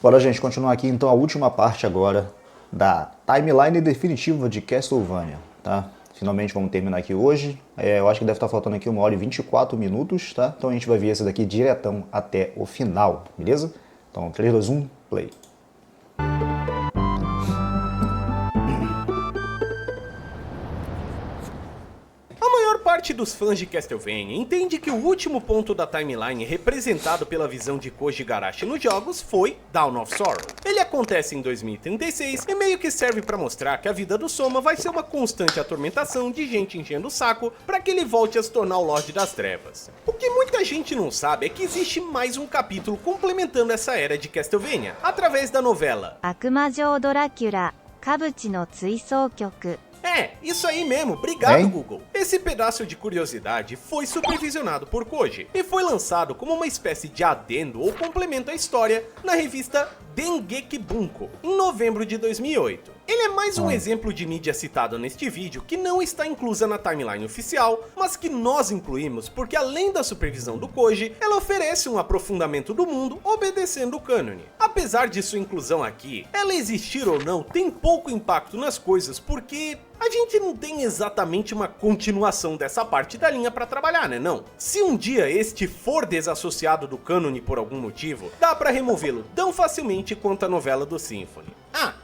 Bora, gente, continuar aqui então a última parte agora da timeline definitiva de Castlevania, tá? Finalmente vamos terminar aqui hoje. Eu acho que deve estar faltando aqui 1 hora e 24 minutos, tá? Então a gente vai ver esse daqui diretão até o final, beleza? Então 3, 2, 1, play. Parte dos fãs de Castlevania entende que o último ponto da timeline representado pela visão de Koji Igarashi nos jogos foi Dawn of Sorrow. Ele acontece em 2036 e meio que serve pra mostrar que a vida do Soma vai ser uma constante atormentação de gente enchendo o saco pra que ele volte a se tornar o Lorde das Trevas. O que muita gente não sabe é que existe mais um capítulo complementando essa era de Castlevania, através da novela 悪魔城ドラキュラカブチの追走曲 isso aí mesmo, obrigado, Hein? Google. Esse pedaço de curiosidade foi supervisionado por Koji e foi lançado como uma espécie de adendo ou complemento à história na revista Dengeki Bunko, em novembro de 2008. Ele é mais um exemplo de mídia citado neste vídeo que não está inclusa na timeline oficial, mas que nós incluímos porque além da supervisão do Koji, ela oferece um aprofundamento do mundo obedecendo o cânone. Apesar de sua inclusão aqui, ela existir ou não tem pouco impacto nas coisas porque a gente não tem exatamente uma continuação dessa parte da linha pra trabalhar, né não? Se um dia este for desassociado do cânone por algum motivo, dá pra removê-lo tão facilmente quanto a novela do Symphony.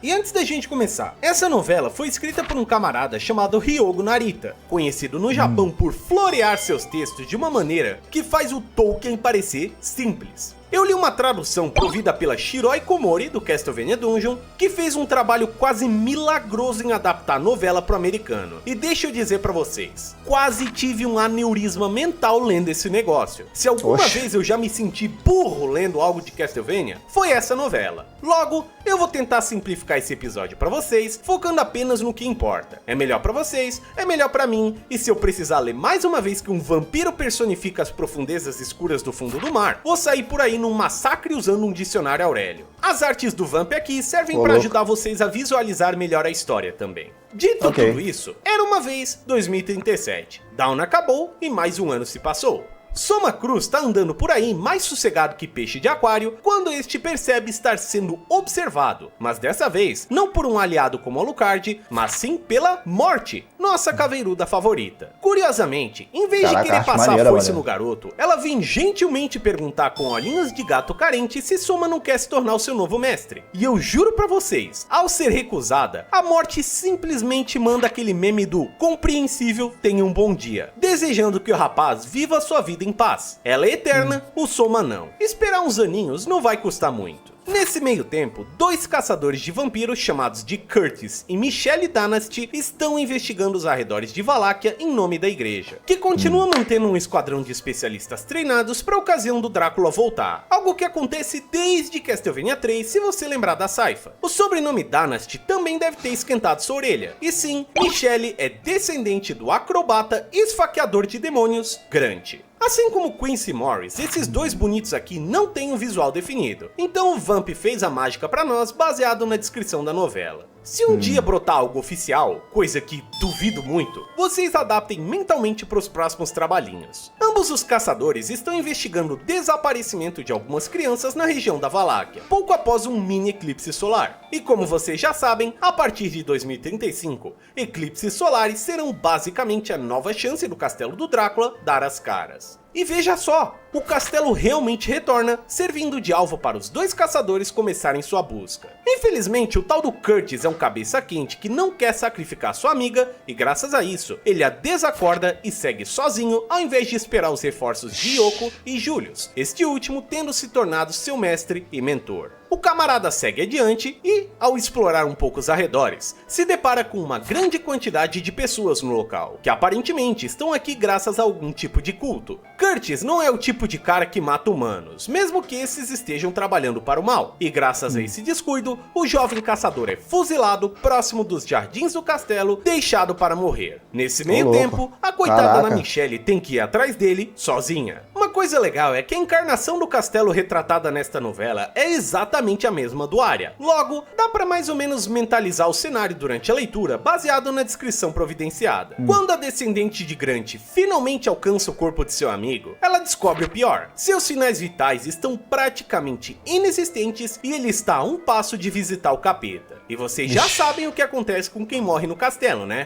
E antes da gente começar, essa novela foi escrita por um camarada chamado Ryogo Narita, conhecido no Japão por florear seus textos de uma maneira que faz o Tolkien parecer simples. Eu li uma tradução provida pela Shiroi Komori, do Castlevania Dungeon, que fez um trabalho quase milagroso em adaptar a novela pro americano. E deixa eu dizer pra vocês, quase tive um aneurisma mental lendo esse negócio. Se alguma vez eu já me senti burro lendo algo de Castlevania, foi essa novela. Logo, eu vou tentar simplificar esse episódio pra vocês, focando apenas no que importa. É melhor pra vocês, é melhor pra mim, e se eu precisar ler mais uma vez que um vampiro personifica as profundezas escuras do fundo do mar, vou sair por aí num massacre usando um dicionário Aurélio. As artes do Vamp aqui servem pra ajudar vocês a visualizar melhor a história também. Dito tudo isso, era uma vez 2037. Dawn acabou e mais um ano se passou. Soma Cruz tá andando por aí mais sossegado que peixe de aquário quando este percebe estar sendo observado, mas dessa vez não por um aliado como Alucard, mas sim pela Morte, nossa caveiruda favorita. Curiosamente, em vez de querer passar a foice no garoto, ela vem gentilmente perguntar com olhinhos de gato carente se Soma não quer se tornar o seu novo mestre. E eu juro pra vocês, ao ser recusada, a Morte simplesmente manda aquele meme do compreensível tenha um bom dia, desejando que o rapaz viva sua vida em paz. Ela é eterna, o Soma não. Esperar uns aninhos não vai custar muito. Nesse meio tempo, dois caçadores de vampiros chamados de Curtis e Michelle Dynasty estão investigando os arredores de Valáquia em nome da igreja, que continua mantendo um esquadrão de especialistas treinados para a ocasião do Drácula voltar, algo que acontece desde Castlevania 3 se você lembrar da Saifa. O sobrenome Dynasty também deve ter esquentado sua orelha, e sim, Michelle é descendente do acrobata e esfaqueador de demônios Grant. Assim como Quincy Morris, esses dois bonitos aqui não têm um visual definido, então o Vamp fez a mágica pra nós baseado na descrição da novela. Se um dia brotar algo oficial, coisa que duvido muito, vocês adaptem mentalmente para os próximos trabalhinhos. Ambos os caçadores estão investigando o desaparecimento de algumas crianças na região da Valáquia, pouco após um mini eclipse solar. E como vocês já sabem, a partir de 2035, eclipses solares serão basicamente a nova chance do castelo do Drácula dar as caras. E veja só, o castelo realmente retorna, servindo de alvo para os dois caçadores começarem sua busca. Infelizmente, o tal do Curtis é um cabeça quente que não quer sacrificar sua amiga, e graças a isso, ele a desacorda e segue sozinho ao invés de esperar os reforços de Yoko e Julius, este último tendo se tornado seu mestre e mentor. O camarada segue adiante e, ao explorar um pouco os arredores, se depara com uma grande quantidade de pessoas no local, que aparentemente estão aqui graças a algum tipo de culto. Curtis não é o tipo de cara que mata humanos, mesmo que esses estejam trabalhando para o mal, e graças a esse descuido, o jovem caçador é fuzilado próximo dos jardins do castelo, deixado para morrer. Nesse meio tempo, a coitada da Michelle tem que ir atrás dele sozinha. Uma coisa legal é que a encarnação do castelo retratada nesta novela é exatamente a mesma do Arya. Logo, dá pra mais ou menos mentalizar o cenário durante a leitura, baseado na descrição providenciada. Quando a descendente de Grant finalmente alcança o corpo de seu amigo, ela descobre o pior. Seus sinais vitais estão praticamente inexistentes e ele está a um passo de visitar o capeta. E vocês já sabem o que acontece com quem morre no castelo, né?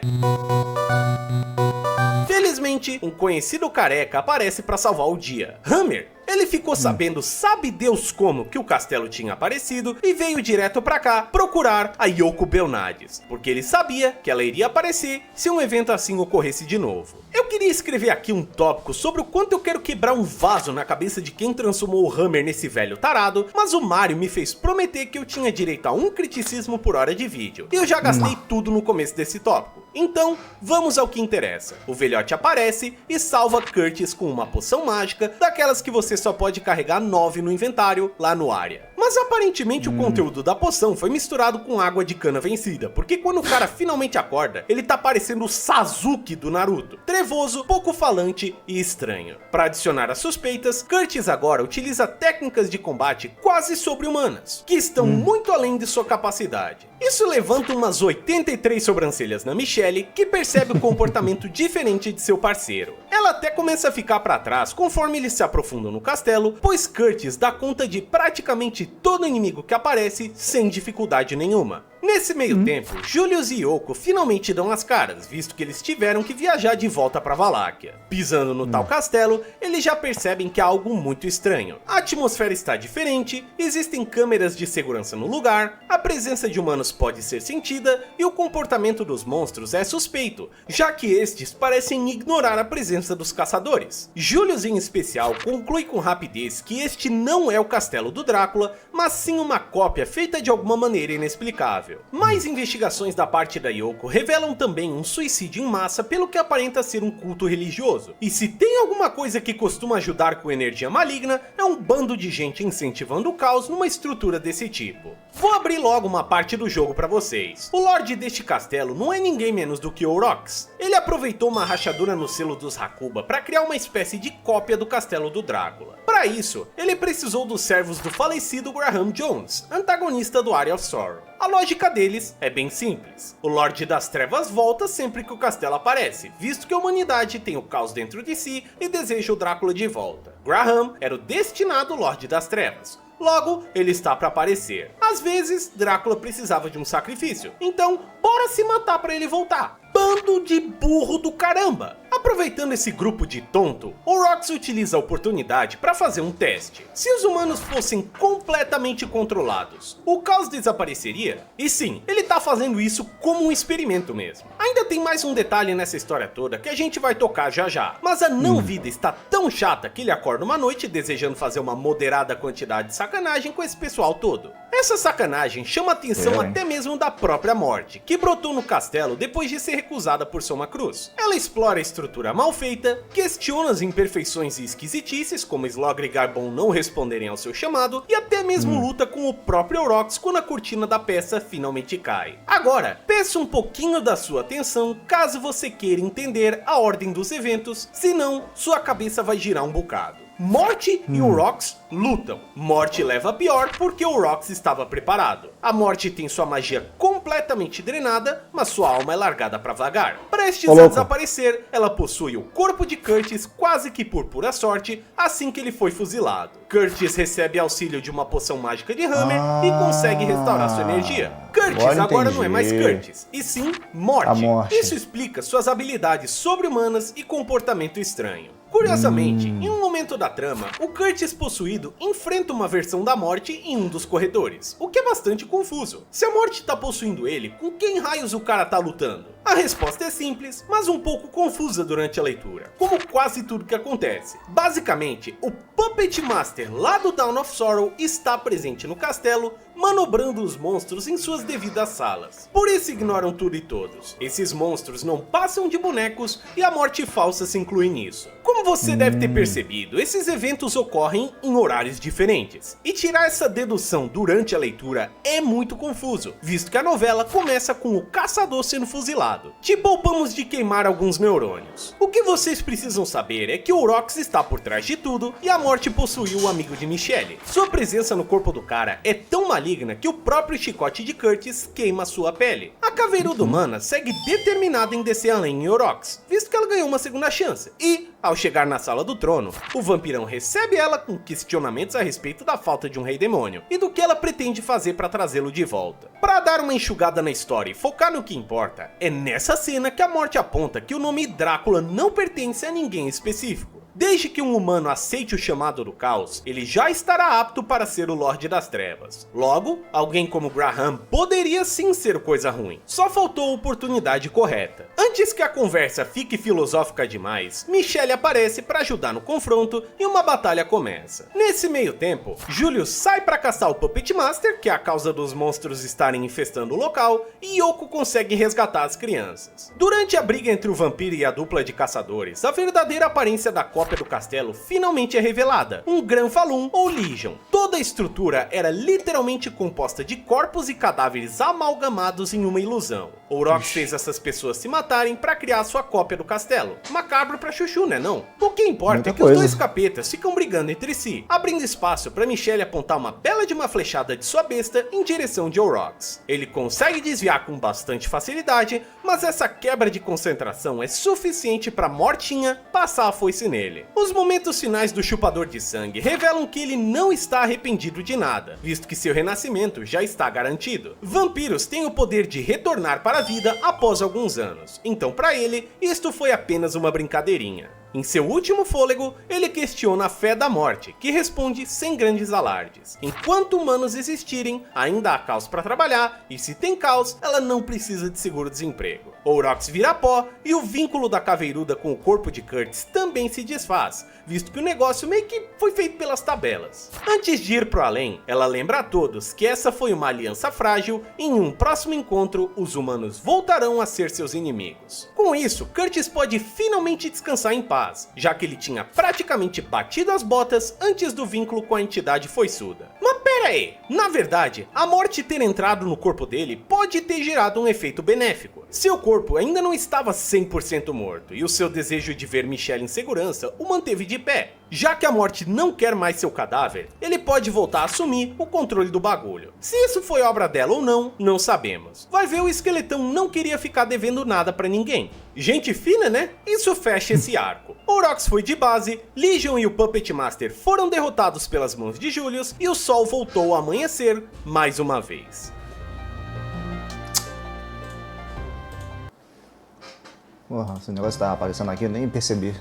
Felizmente, um conhecido careca aparece para salvar o dia. Hammer. Ele ficou sabendo, sabe Deus como, que o castelo tinha aparecido e veio direto pra cá procurar a Yoko Belnades, porque ele sabia que ela iria aparecer se um evento assim ocorresse de novo. Eu queria escrever aqui um tópico sobre o quanto eu quero quebrar um vaso na cabeça de quem transformou o Hammer nesse velho tarado, mas o Mario me fez prometer que eu tinha direito a um criticismo por hora de vídeo, e eu já gastei tudo no começo desse tópico. Então, vamos ao que interessa. O velhote aparece e salva Curtis com uma poção mágica, daquelas que você só pode carregar 9 no inventário, lá no Arya. Mas aparentemente o conteúdo da poção foi misturado com água de cana vencida, porque quando o cara finalmente acorda, ele tá parecendo o Sasuke do Naruto, trevoso, pouco falante e estranho. Para adicionar as suspeitas, Curtis agora utiliza técnicas de combate quase sobre-humanas, que estão muito além de sua capacidade. Isso levanta umas 83 sobrancelhas na Michelle, que percebe o comportamento diferente de seu parceiro. Ela até começa a ficar para trás conforme eles se aprofundam no castelo, pois Curtis dá conta de praticamente todo inimigo que aparece sem dificuldade nenhuma. Nesse meio tempo, Julius e Yoko finalmente dão as caras, visto que eles tiveram que viajar de volta para Valáquia. Pisando no tal castelo, eles já percebem que há algo muito estranho. A atmosfera está diferente, existem câmeras de segurança no lugar, a presença de humanos pode ser sentida e o comportamento dos monstros é suspeito, já que estes parecem ignorar a presença dos caçadores. Julius, em especial, conclui com rapidez que este não é o castelo do Drácula, mas sim uma cópia feita de alguma maneira inexplicável. Mais investigações da parte da Yoko revelam também um suicídio em massa pelo que aparenta ser um culto religioso. E se tem alguma coisa que costuma ajudar com energia maligna, é um bando de gente incentivando o caos numa estrutura desse tipo. Vou abrir logo uma parte do jogo pra vocês. O Lorde deste castelo não é ninguém menos do que Aurochs. Ele aproveitou uma rachadura no selo dos Hakuba para criar uma espécie de cópia do castelo do Drácula. Para isso, ele precisou dos servos do falecido Graham Jones, antagonista do Eye of Sorrow. A lógica deles é bem simples. O Lorde das Trevas volta sempre que o castelo aparece, visto que a humanidade tem o caos dentro de si e deseja o Drácula de volta. Graham era o destinado Lorde das Trevas. Logo, ele está para aparecer. Às vezes, Drácula precisava de um sacrifício, então bora se matar para ele voltar. Bando de burro do caramba! Aproveitando esse grupo de tonto, Aurochs utiliza a oportunidade para fazer um teste. Se os humanos fossem completamente controlados, o caos desapareceria? E sim, ele tá fazendo isso como um experimento mesmo. Ainda tem mais um detalhe nessa história toda que a gente vai tocar já já, mas a não-vida está tão chata que ele acorda uma noite desejando fazer uma moderada quantidade de sacanagem com esse pessoal todo. Essa sacanagem chama a atenção até mesmo da própria morte, que brotou no castelo depois de ser recusada por Soma Cruz. Ela explora a estrutura mal feita, questiona as imperfeições e esquisitices, como Slogre e Garbon não responderem ao seu chamado, e até mesmo luta com o próprio Aurochs quando a cortina da peça finalmente cai. Agora, peço um pouquinho da sua atenção caso você queira entender a ordem dos eventos, senão sua cabeça vai girar um bocado. Morte e Aurochs lutam. Morte leva a pior porque Aurochs estava preparado. A Morte tem sua magia completamente drenada, mas sua alma é largada para vagar. Prestes a desaparecer, ela possui o corpo de Curtis quase que por pura sorte assim que ele foi fuzilado. Curtis recebe auxílio de uma poção mágica de Hammer e consegue restaurar sua energia. Curtis agora não é mais Curtis, e sim Morte. Isso explica suas habilidades sobre-humanas e comportamento estranho. Curiosamente, em um momento da trama, o Curtis possuído enfrenta uma versão da Morte em um dos corredores, o que é bastante confuso. Se a Morte tá possuindo ele, com quem raios o cara tá lutando? A resposta é simples, mas um pouco confusa durante a leitura, como quase tudo que acontece. Basicamente, o Puppet Master lá do Dawn of Sorrow está presente no castelo, manobrando os monstros em suas devidas salas. Por isso ignoram tudo e todos. Esses monstros não passam de bonecos e a Morte falsa se inclui nisso. Como você deve ter percebido, esses eventos ocorrem em horários diferentes. E tirar essa dedução durante a leitura é muito confuso, visto que a novela começa com o caçador sendo fuzilado. lado. Te poupamos de queimar alguns neurônios. O que vocês precisam saber é que o Orox está por trás de tudo e a morte possuiu o amigo de Michelle. Sua presença no corpo do cara é tão maligna que o próprio chicote de Curtis queima sua pele. A caveiruda humana segue determinada em descer além em Orox, visto que ela ganhou uma segunda chance. E, ao chegar na sala do trono, o vampirão recebe ela com questionamentos a respeito da falta de um rei demônio e do que ela pretende fazer para trazê-lo de volta. Para dar uma enxugada na história e focar no que importa, é nessa cena que a morte aponta que o nome Drácula não pertence a ninguém específico. Desde que um humano aceite o chamado do caos, ele já estará apto para ser o Lorde das Trevas. Logo, alguém como Graham poderia sim ser coisa ruim. Só faltou a oportunidade correta. Antes que a conversa fique filosófica demais, Michelle aparece para ajudar no confronto e uma batalha começa. Nesse meio tempo, Julius sai para caçar o Puppet Master, que é a causa dos monstros estarem infestando o local, e Yoko consegue resgatar as crianças. Durante a briga entre o vampiro e a dupla de caçadores, a verdadeira aparência da cópia do castelo finalmente é revelada, um Granfalum ou Legion. Toda a estrutura era literalmente composta de corpos e cadáveres amalgamados em uma ilusão. Orox fez essas pessoas se matarem para criar sua cópia do castelo. Macabro pra chuchu, né não? O que importa é que os dois capetas ficam brigando entre si, abrindo espaço para Michelle apontar uma bela de uma flechada de sua besta em direção de Orox. Ele consegue desviar com bastante facilidade, mas essa quebra de concentração é suficiente para Mortinha passar a foice nele. Os momentos finais do chupador de sangue revelam que ele não está arrependido de nada, visto que seu renascimento já está garantido. Vampiros têm o poder de retornar para a vida após alguns anos, então para ele, isto foi apenas uma brincadeirinha. Em seu último fôlego, ele questiona a fé da morte, que responde sem grandes alardes. Enquanto humanos existirem, ainda há caos para trabalhar, e se tem caos, ela não precisa de seguro-desemprego. Orox vira pó, e o vínculo da caveiruda com o corpo de Curtis também se desfaz, visto que o negócio meio que foi feito pelas tabelas. Antes de ir pro além, ela lembra a todos que essa foi uma aliança frágil, e em um próximo encontro, os humanos voltarão a ser seus inimigos. Com isso, Curtis pode finalmente descansar em paz, já que ele tinha praticamente batido as botas antes do vínculo com a entidade foiçuda. Mas pera aí, na verdade, a morte ter entrado no corpo dele pode ter gerado um efeito benéfico. Seu corpo ainda não estava 100% morto, e o seu desejo de ver Michelle em segurança o manteve de pé. Já que a morte não quer mais seu cadáver, ele pode voltar a assumir o controle do bagulho. Se isso foi obra dela ou não, não sabemos. Vai ver, o esqueletão não queria ficar devendo nada pra ninguém. Gente fina, né? Isso fecha esse arco. Orox foi de base, Legion e o Puppet Master foram derrotados pelas mãos de Julius e o sol voltou a amanhecer mais uma vez. Porra, esse negócio tá aparecendo aqui, eu nem percebi.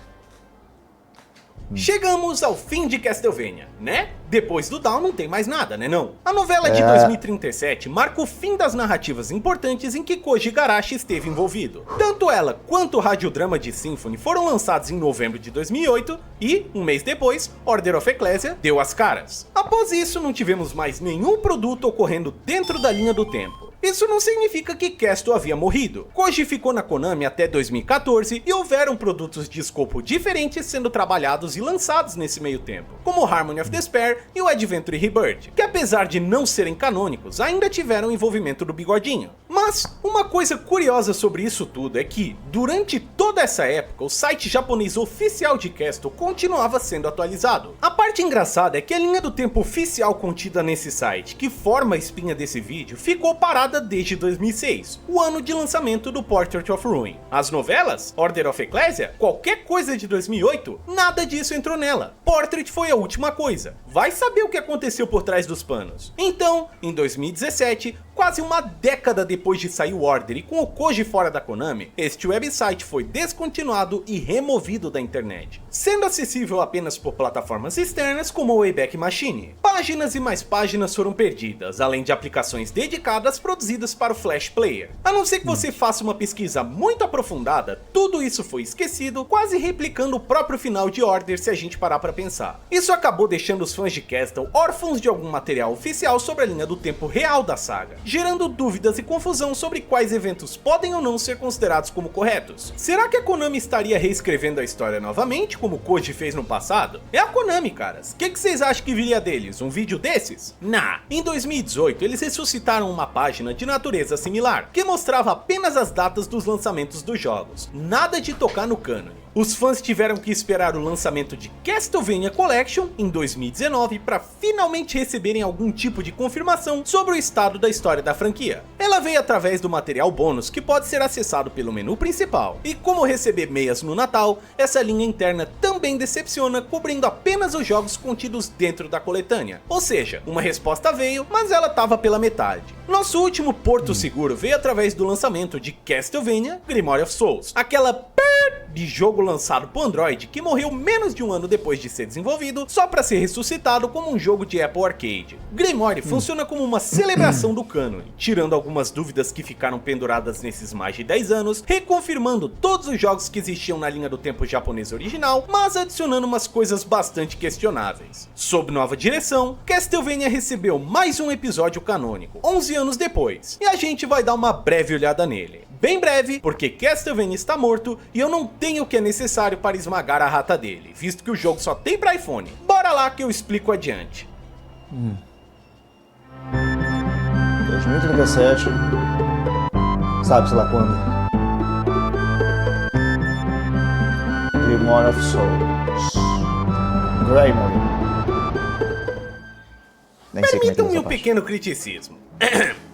Chegamos ao fim de Castlevania, né? Depois do Dawn não tem mais nada, né não? A novela de 2037 marca o fim das narrativas importantes em que Koji Igarashi esteve envolvido. Tanto ela quanto o radiodrama de Symphony foram lançados em novembro de 2008 e, um mês depois, Order of Ecclesia deu as caras. Após isso, não tivemos mais nenhum produto ocorrendo dentro da linha do tempo. Isso não significa que Castle havia morrido. Koji ficou na Konami até 2014 e houveram produtos de escopo diferentes sendo trabalhados e lançados nesse meio tempo, como Harmony of Despair e o Adventure Rebirth, que apesar de não serem canônicos, ainda tiveram o envolvimento do Bigodinho. Mas, uma coisa curiosa sobre isso tudo é que, durante toda essa época, o site japonês oficial de Castle continuava sendo atualizado. A parte engraçada é que a linha do tempo oficial contida nesse site, que forma a espinha desse vídeo, ficou parada desde 2006, o ano de lançamento do Portrait of Ruin. As novelas, Order of Ecclesia, qualquer coisa de 2008, nada disso entrou nela. Portrait foi a última coisa. Vai saber o que aconteceu por trás dos panos. Então, em 2017, quase uma década depois de sair o Order e com o Koji fora da Konami, este website foi descontinuado e removido da internet, sendo acessível apenas por plataformas externas como o Wayback Machine. Páginas e mais páginas foram perdidas, além de aplicações dedicadas produzidas para o Flash Player. A não ser que você faça uma pesquisa muito aprofundada, tudo isso foi esquecido, quase replicando o próprio final de Order se a gente parar para pensar. Isso acabou deixando os fãs de Castle órfãos de algum material oficial sobre a linha do tempo real da saga, gerando dúvidas e confusão discussão sobre quais eventos podem ou não ser considerados como corretos. Será que a Konami estaria reescrevendo a história novamente, como o Koji fez no passado? É a Konami, caras. O que vocês acham que viria deles? Um vídeo desses? Nah. Em 2018, eles ressuscitaram uma página de natureza similar, que mostrava apenas as datas dos lançamentos dos jogos. Nada de tocar no canon. Os fãs tiveram que esperar o lançamento de Castlevania Collection em 2019 para finalmente receberem algum tipo de confirmação sobre o estado da história da franquia. Ela veio através do material bônus que pode ser acessado pelo menu principal. E como receber meias no Natal, essa linha interna também decepciona, cobrindo apenas os jogos contidos dentro da coletânea. Ou seja, uma resposta veio, mas ela estava pela metade. Nosso último porto seguro veio através do lançamento de Castlevania Grimoire of Souls, aquela de jogo lançado para Android que morreu menos de um ano depois de ser desenvolvido, só para ser ressuscitado como um jogo de Apple Arcade. Grimoire funciona como uma celebração do cânone, tirando algumas dúvidas que ficaram penduradas nesses mais de 10 anos, reconfirmando todos os jogos que existiam na linha do tempo japonês original, mas adicionando umas coisas bastante questionáveis. Sob nova direção, Castlevania recebeu mais um episódio canônico, 11 anos depois, e a gente vai dar uma breve olhada nele. Bem breve, porque Castlevania está morto e eu não tenho o que é necessário para esmagar a rata dele, visto que o jogo só tem para iPhone. Bora lá que eu explico adiante. 2037. Sabe-se lá quando. Grimoire of Souls. Grimoire. Nem sei como é que é Permitam-me essa um parte. pequeno criticismo.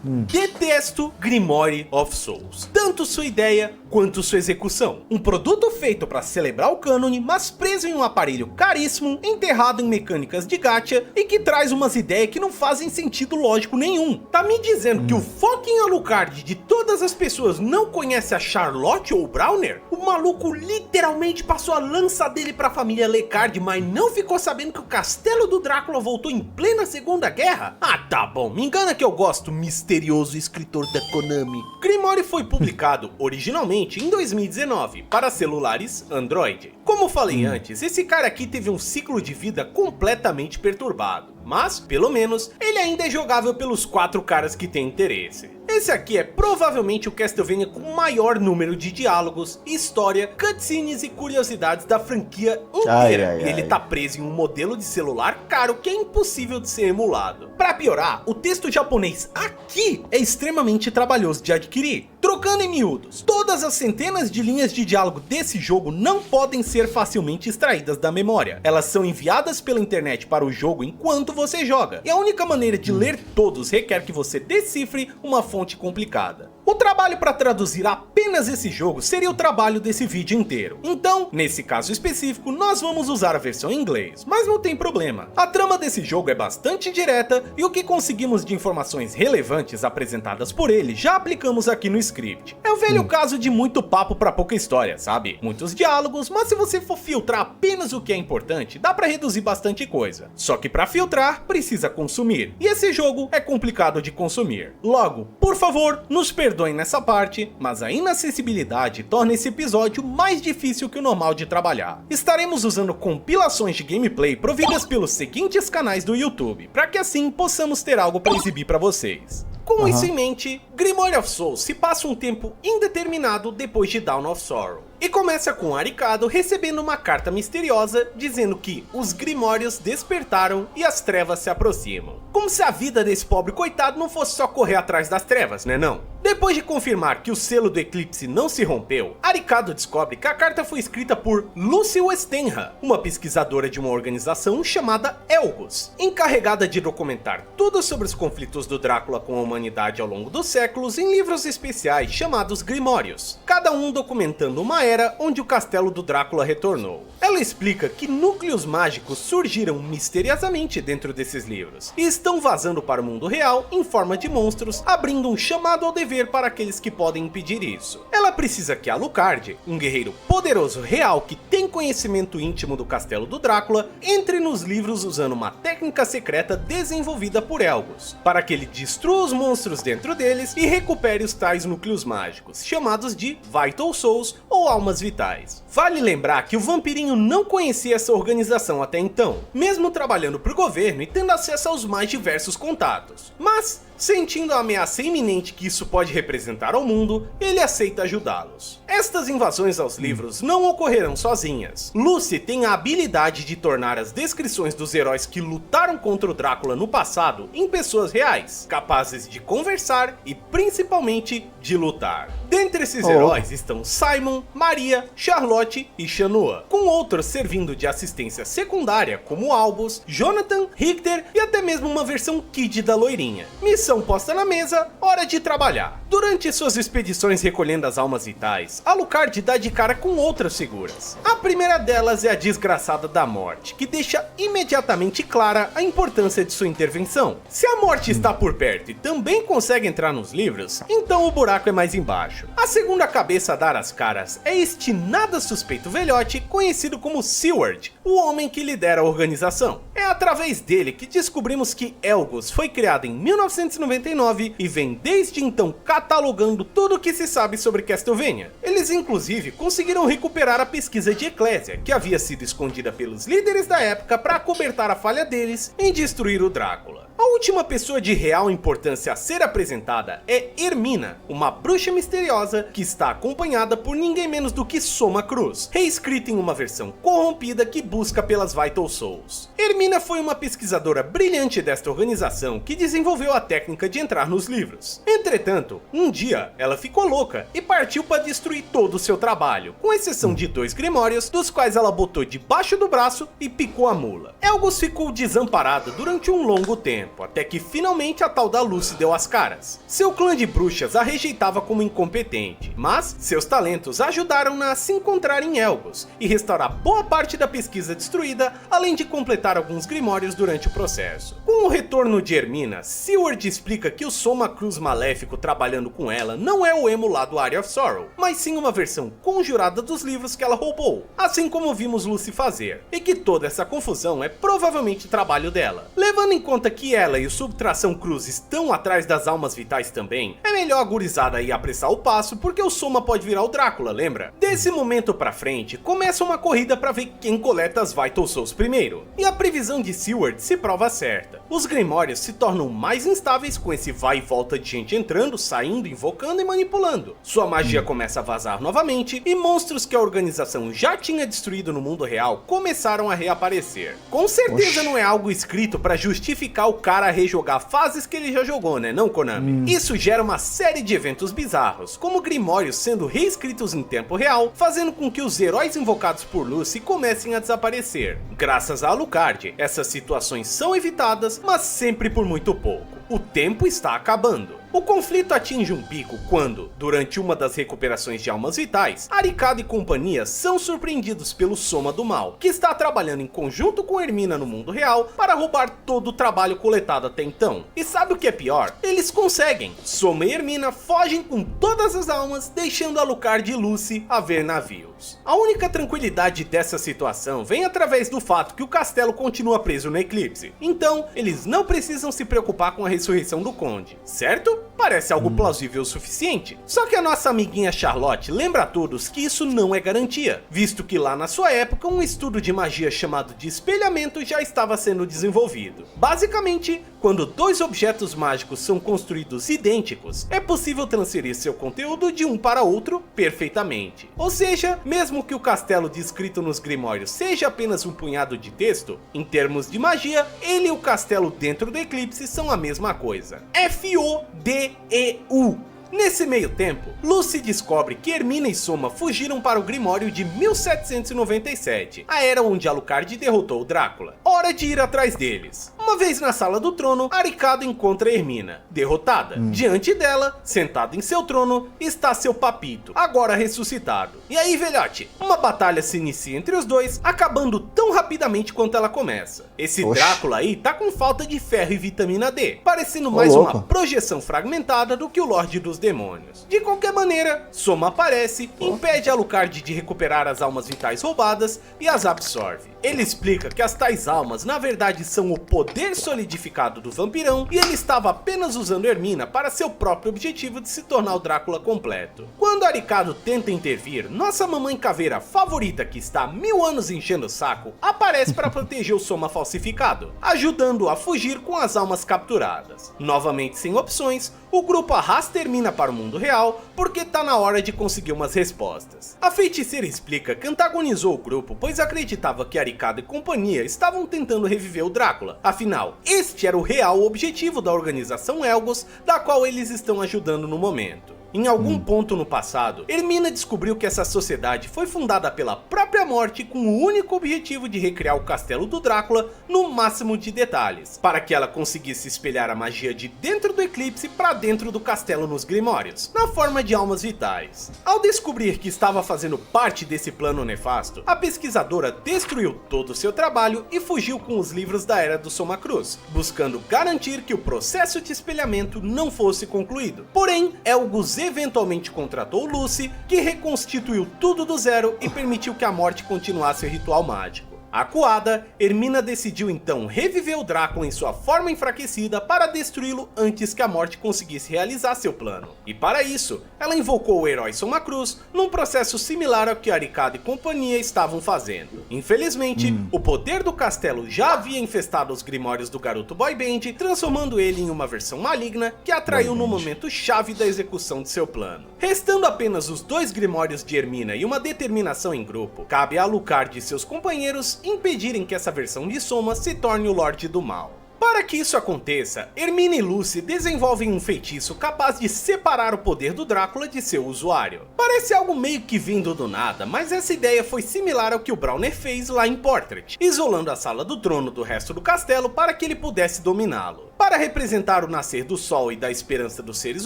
Detesto Grimoire of Souls, tanto sua ideia quanto sua execução. Um produto feito para celebrar o cânone, mas preso em um aparelho caríssimo, enterrado em mecânicas de gacha e que traz umas ideias que não fazem sentido lógico nenhum. Tá me dizendo que o fucking Alucard de todas as pessoas não conhece a Charlotte ou o Browner? O maluco literalmente passou a lança dele pra família Lecard, mas não ficou sabendo que o castelo do Drácula voltou em plena Segunda Guerra? Ah, tá bom, me engana que eu gosto, misterioso escritor da Konami. Grimoire foi publicado originalmente em 2019 para celulares Android. Como falei antes, esse cara aqui teve um ciclo de vida completamente perturbado, mas, pelo menos, ele ainda é jogável pelos 4 caras que têm interesse. Esse aqui é provavelmente o Castlevania com o maior número de diálogos, história, cutscenes e curiosidades da franquia inteira. E ele tá preso em um modelo de celular caro que é impossível de ser emulado. Pra piorar, o texto japonês aqui é extremamente trabalhoso de adquirir. Trocando em miúdos, todas as centenas de linhas de diálogo desse jogo não podem ser facilmente extraídas da memória. Elas são enviadas pela internet para o jogo enquanto você joga. E a única maneira de ler todos requer que você decifre uma fonte complicada. O trabalho para traduzir apenas esse jogo seria o trabalho desse vídeo inteiro. Então, nesse caso específico, nós vamos usar a versão em inglês, mas não tem problema. A trama desse jogo é bastante direta e o que conseguimos de informações relevantes apresentadas por ele já aplicamos aqui no script. É o velho caso de muito papo para pouca história, sabe? Muitos diálogos, mas se você for filtrar apenas o que é importante, dá para reduzir bastante coisa. Só que para filtrar, precisa consumir. E esse jogo é complicado de consumir. Logo, por favor, nos perdoem nessa parte, mas a inacessibilidade torna esse episódio mais difícil que o normal de trabalhar. Estaremos usando compilações de gameplay providas pelos seguintes canais do YouTube, para que assim possamos ter algo para exibir para vocês. Com isso em mente, Grimoire of Souls se passa um tempo indeterminado depois de Dawn of Sorrow. E começa com Arikado recebendo uma carta misteriosa dizendo que os Grimórios despertaram e as trevas se aproximam. Como se a vida desse pobre coitado não fosse só correr atrás das trevas, né não? Depois de confirmar que o selo do eclipse não se rompeu, Arikado descobre que a carta foi escrita por Lucy Westenra, uma pesquisadora de uma organização chamada Elgos, encarregada de documentar tudo sobre os conflitos do Drácula com a humanidade ao longo dos séculos em livros especiais chamados Grimórios, cada um documentando uma era onde o castelo do Drácula retornou. Ela explica que núcleos mágicos surgiram misteriosamente dentro desses livros e estão vazando para o mundo real em forma de monstros, abrindo um chamado ao dever para aqueles que podem impedir isso. Ela precisa que Alucard, um guerreiro poderoso real que tem conhecimento íntimo do castelo do Drácula, entre nos livros usando uma técnica secreta desenvolvida por Elgos, para que ele destrua os monstros dentro deles e recupere os tais núcleos mágicos, chamados de Vital Souls ou almas almas vitais. Vale lembrar que o vampirinho não conhecia essa organização até então, mesmo trabalhando para o governo e tendo acesso aos mais diversos contatos. Mas, sentindo a ameaça iminente que isso pode representar ao mundo, ele aceita ajudá-los. Estas invasões aos livros não ocorrerão sozinhas. Lucy tem a habilidade de tornar as descrições dos heróis que lutaram contra o Drácula no passado em pessoas reais, capazes de conversar e principalmente de lutar. Dentre esses heróis estão Simon, Maria, Charlotte e Shanua, com outros servindo de assistência secundária como Albus, Jonathan, Richter e até mesmo uma versão Kid da loirinha. Missão posta na mesa, hora de trabalhar. Durante suas expedições recolhendo as almas vitais, Alucard dá de cara com outras figuras. A primeira delas é a Desgraçada da Morte, que deixa imediatamente clara a importância de sua intervenção. Se a morte está por perto e também consegue entrar nos livros, então o buraco é mais embaixo. A segunda cabeça a dar as caras é este nada suspeito velhote conhecido como Seward, o homem que lidera a organização. É através dele que descobrimos que Elgos foi criado em 1999 e vem desde então catalogando tudo o que se sabe sobre Castlevania. Eles inclusive conseguiram recuperar a pesquisa de Ecclesia, que havia sido escondida pelos líderes da época para acobertar a falha deles em destruir o Drácula. A última pessoa de real importância a ser apresentada é Hermina, uma bruxa misteriosa que está acompanhada por ninguém menos do que Soma Cruz, reescrita em uma versão corrompida que busca pelas Vital Souls. Hermina foi uma pesquisadora brilhante desta organização que desenvolveu a técnica de entrar nos livros. Entretanto, um dia ela ficou louca e partiu para destruir todo o seu trabalho, com exceção de 2 grimórios, dos quais ela botou debaixo do braço e picou a mula. Elgos ficou desamparada durante um longo tempo, até que finalmente a tal da Lucy deu as caras. Seu clã de bruxas a rejeitava como incompetente, mas seus talentos ajudaram-na a se encontrar em Elgos e restaurar boa parte da pesquisa destruída, além de completar alguns grimórios durante o processo. Com o retorno de Hermina, Seward explica que o Soma Cruz maléfico trabalhando com ela não é o emo lá do Area of Sorrow, mas sim uma versão conjurada dos livros que ela roubou, assim como vimos Lucy fazer, e que toda essa confusão é provavelmente trabalho dela. Levando em conta que ela e o Subtração Cruz estão atrás das almas vitais também, é melhor a gurizada aí apressar o passo, porque o Soma pode virar o Drácula, lembra? Desse momento pra frente, começa uma corrida pra ver quem coleta as Vital Souls primeiro, e a previsão de Seward se prova certa. Os Grimórios se tornam mais instáveis com esse vai e volta de gente entrando, saindo, invocando e manipulando. Sua magia começa a vazar novamente, e monstros que a organização já tinha destruído no mundo real começaram a reaparecer. Com certeza não é algo escrito pra justificar o cara rejogar fases que ele já jogou, né não, Konami? Isso gera uma série de eventos bizarros, como Grimórios sendo reescritos em tempo real, fazendo com que os heróis invocados por Lucy comecem a desaparecer. Graças a Alucard, essas situações são evitadas, mas sempre por muito pouco. O tempo está acabando. O conflito atinge um pico quando, durante uma das recuperações de almas vitais, Arikado e companhia são surpreendidos pelo Soma do Mal, que está trabalhando em conjunto com Hermina no mundo real para roubar todo o trabalho coletado até então. E sabe o que é pior? Eles conseguem. Soma e Hermina fogem com todas as almas, deixando Alucard e Lucy a ver navios. A única tranquilidade dessa situação vem através do fato que o castelo continua preso no eclipse, então eles não precisam se preocupar com a ressurreição do Conde, certo? Parece algo plausível o suficiente. Só que a nossa amiguinha Charlotte lembra a todos que isso não é garantia, visto que lá na sua época um estudo de magia chamado de espelhamento já estava sendo desenvolvido. Basicamente, quando 2 objetos mágicos são construídos idênticos, é possível transferir seu conteúdo de um para outro perfeitamente. Ou seja, mesmo que o castelo descrito nos Grimórios seja apenas um punhado de texto, em termos de magia, ele e o castelo dentro do eclipse são a mesma coisa. FODEU. Nesse meio tempo, Lucy descobre que Hermina e Soma fugiram para o Grimório de 1797, a era onde Alucard derrotou o Drácula. Hora de ir atrás deles. Uma vez na sala do trono, Arikado encontra Hermina, derrotada. Diante dela, sentado em seu trono, está seu papito, agora ressuscitado. E aí, velhote? Uma batalha se inicia entre os dois, acabando tão rapidamente quanto ela começa. Esse Drácula aí tá com falta de ferro e vitamina D, parecendo mais uma projeção fragmentada do que o Lorde dos Demônios. De qualquer maneira, Soma aparece, impede Alucard de recuperar as almas vitais roubadas e as absorve. Ele explica que as tais almas na verdade são o poder solidificado do vampirão e ele estava apenas usando Hermina para seu próprio objetivo de se tornar o Drácula completo. Quando Arikado tenta intervir, nossa mamãe caveira favorita, que está há 1000 anos enchendo o saco, aparece para proteger o Soma falsificado, ajudando-o a fugir com as almas capturadas. Novamente sem opções, o grupo arrasta Hermina para o mundo real porque tá na hora de conseguir umas respostas. A feiticeira explica que antagonizou o grupo pois acreditava que Arikado e companhia estavam tentando reviver o Drácula, afinal, este era o real objetivo da organização Elgos, da qual eles estão ajudando no momento. Em algum ponto no passado, Hermina descobriu que essa sociedade foi fundada pela própria morte com o único objetivo de recriar o castelo do Drácula no máximo de detalhes, para que ela conseguisse espelhar a magia de dentro do eclipse para dentro do castelo nos Grimórios, na forma de almas vitais. Ao descobrir que estava fazendo parte desse plano nefasto, a pesquisadora destruiu todo o seu trabalho e fugiu com os livros da Era do Soma Cruz, buscando garantir que o processo de espelhamento não fosse concluído. Porém, Elgos eventualmente contratou Lucy, que reconstituiu tudo do zero e permitiu que a morte continuasse o ritual mágico. Acuada, Hermina decidiu então reviver o Drácula em sua forma enfraquecida para destruí-lo antes que a morte conseguisse realizar seu plano. E para isso, ela invocou o herói Soma Cruz num processo similar ao que Arikado e companhia estavam fazendo. Infelizmente, o poder do castelo já havia infestado os grimórios do garoto Boy Band, transformando ele em uma versão maligna que atraiu no momento chave da execução de seu plano. Restando apenas os 2 grimórios de Hermina e uma determinação em grupo, cabe a Alucard e seus companheiros impedirem que essa versão de Soma se torne o Lorde do Mal. Para que isso aconteça, Hermina e Lucy desenvolvem um feitiço capaz de separar o poder do Drácula de seu usuário. Parece algo meio que vindo do nada, mas essa ideia foi similar ao que o Browner fez lá em Portrait, isolando a Sala do Trono do resto do castelo para que ele pudesse dominá-lo. Para representar o nascer do sol e da esperança dos seres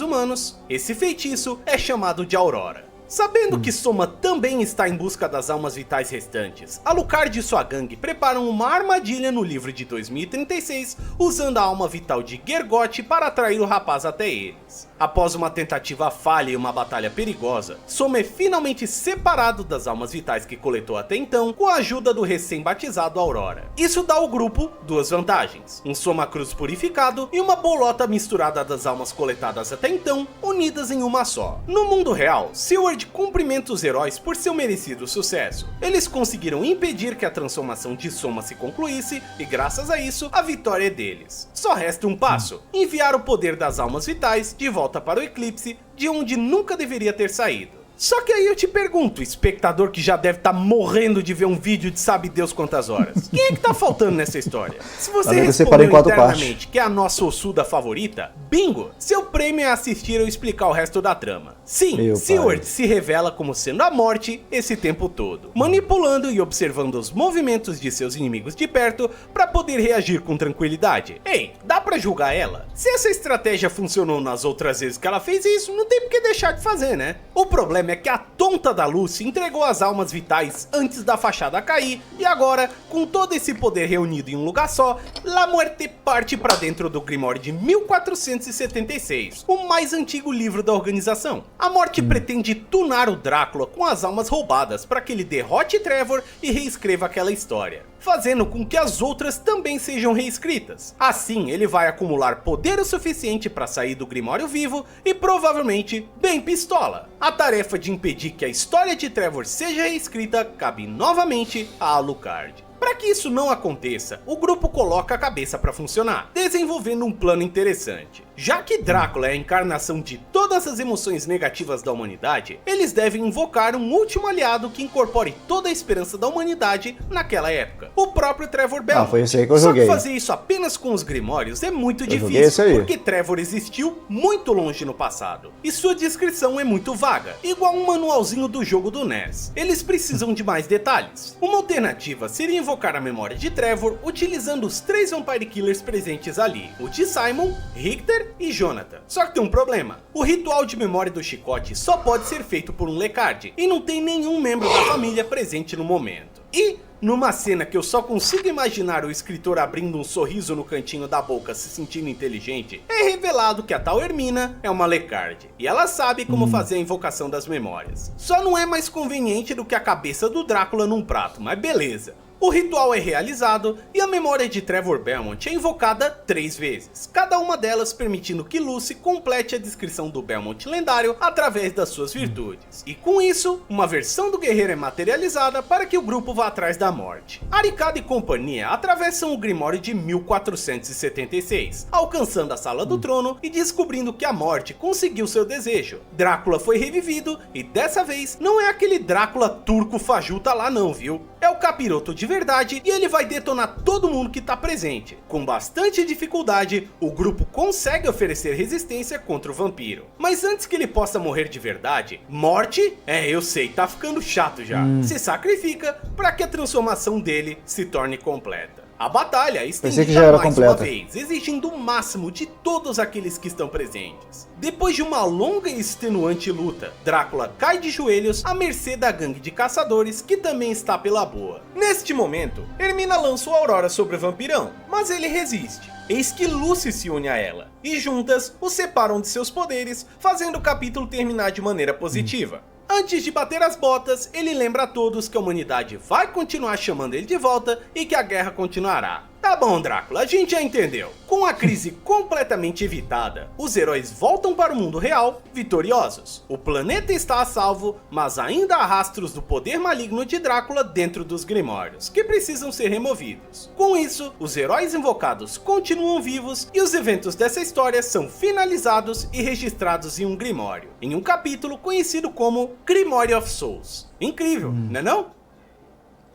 humanos, esse feitiço é chamado de Aurora. Sabendo que Soma também está em busca das almas vitais restantes, Alucard e sua gangue preparam uma armadilha no livro de 2036, usando a alma vital de Gergot para atrair o rapaz até eles. Após uma tentativa falha e uma batalha perigosa, Soma é finalmente separado das almas vitais que coletou até então com a ajuda do recém-batizado Aurora. Isso dá ao grupo 2 vantagens, um Soma Cruz purificado e uma bolota misturada das almas coletadas até então, unidas em uma só. No mundo real, Seward cumprimenta os heróis por seu merecido sucesso. Eles conseguiram impedir que a transformação de Soma se concluísse e graças a isso, a vitória é deles. Só resta um passo, enviar o poder das almas vitais de volta para o eclipse, de onde nunca deveria ter saído. Só que aí eu te pergunto, espectador que já deve estar morrendo de ver um vídeo de sabe Deus quantas horas, quem é que tá faltando nessa história? Se você respondeu internamente que é a nossa Ossuda favorita, bingo! Seu prêmio é assistir eu explicar o resto da trama. Sim, Seward se revela como sendo a morte esse tempo todo, manipulando e observando os movimentos de seus inimigos de perto para poder reagir com tranquilidade. Ei, dá pra julgar ela? Se essa estratégia funcionou nas outras vezes que ela fez isso, não tem por que deixar de fazer, né? O problema é que a tonta da Lucy entregou as almas vitais antes da fachada cair, e agora, com todo esse poder reunido em um lugar só, La Muerte parte para dentro do Grimório de 1476, o mais antigo livro da organização. A morte pretende tunar o Drácula com as almas roubadas para que ele derrote Trevor e reescreva aquela história, fazendo com que as outras também sejam reescritas. Assim, ele vai acumular poder o suficiente para sair do Grimório vivo e provavelmente bem pistola. A tarefa de impedir que a história de Trevor seja reescrita cabe novamente a Alucard. Para que isso não aconteça, o grupo coloca a cabeça para funcionar, desenvolvendo um plano interessante. Já que Drácula é a encarnação de todas as emoções negativas da humanidade, eles devem invocar um último aliado que incorpore toda a esperança da humanidade naquela época, o próprio Trevor Belmont. Foi isso aí que eu joguei. Só que fazer isso apenas com os Grimórios é muito difícil, porque Trevor existiu muito longe no passado, e sua descrição é muito vaga, igual um manualzinho do jogo do NES. Eles precisam de mais detalhes. Uma alternativa seria invocar a memória de Trevor utilizando os 3 Vampire Killers presentes ali, o de Simon, Richter e Jonathan. Só que tem um problema, o ritual de memória do chicote só pode ser feito por um Lecard, e não tem nenhum membro da família presente no momento. E, numa cena que eu só consigo imaginar o escritor abrindo um sorriso no cantinho da boca se sentindo inteligente, é revelado que a tal Hermina é uma Lecard, e ela sabe como fazer a invocação das memórias. Só não é mais conveniente do que a cabeça do Drácula num prato, mas beleza. O ritual é realizado e a memória de Trevor Belmont é invocada 3 vezes, cada uma delas permitindo que Lucy complete a descrição do Belmont lendário através das suas virtudes. E com isso, uma versão do guerreiro é materializada para que o grupo vá atrás da morte. Arikado e companhia atravessam o Grimório de 1476, alcançando a Sala do Trono e descobrindo que a morte conseguiu seu desejo. Drácula foi revivido e dessa vez não é aquele Drácula turco fajuta lá não, viu? É o capiroto de verdade e ele vai detonar todo mundo que tá presente. Com bastante dificuldade, o grupo consegue oferecer resistência contra o vampiro. Mas antes que ele possa morrer de verdade, Morte, eu sei, tá ficando chato já, se sacrifica para que a transformação dele se torne completa. A batalha estendida mais uma vez, exigindo o máximo de todos aqueles que estão presentes. Depois de uma longa e extenuante luta, Drácula cai de joelhos à mercê da gangue de caçadores que também está pela boa. Neste momento, Hermina lança o Aurora sobre o vampirão, mas ele resiste. Eis que Lucy se une a ela, e juntas o separam de seus poderes, fazendo o capítulo terminar de maneira positiva. Antes de bater as botas, ele lembra a todos que a humanidade vai continuar chamando ele de volta e que a guerra continuará. Tá bom, Drácula, a gente já entendeu. Com a crise completamente evitada, os heróis voltam para o mundo real, vitoriosos. O planeta está a salvo, mas ainda há rastros do poder maligno de Drácula dentro dos Grimórios, que precisam ser removidos. Com isso, os heróis invocados continuam vivos e os eventos dessa história são finalizados e registrados em um Grimório, em um capítulo conhecido como Grimory of Souls. Incrível, né não?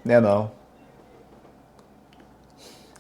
Né não.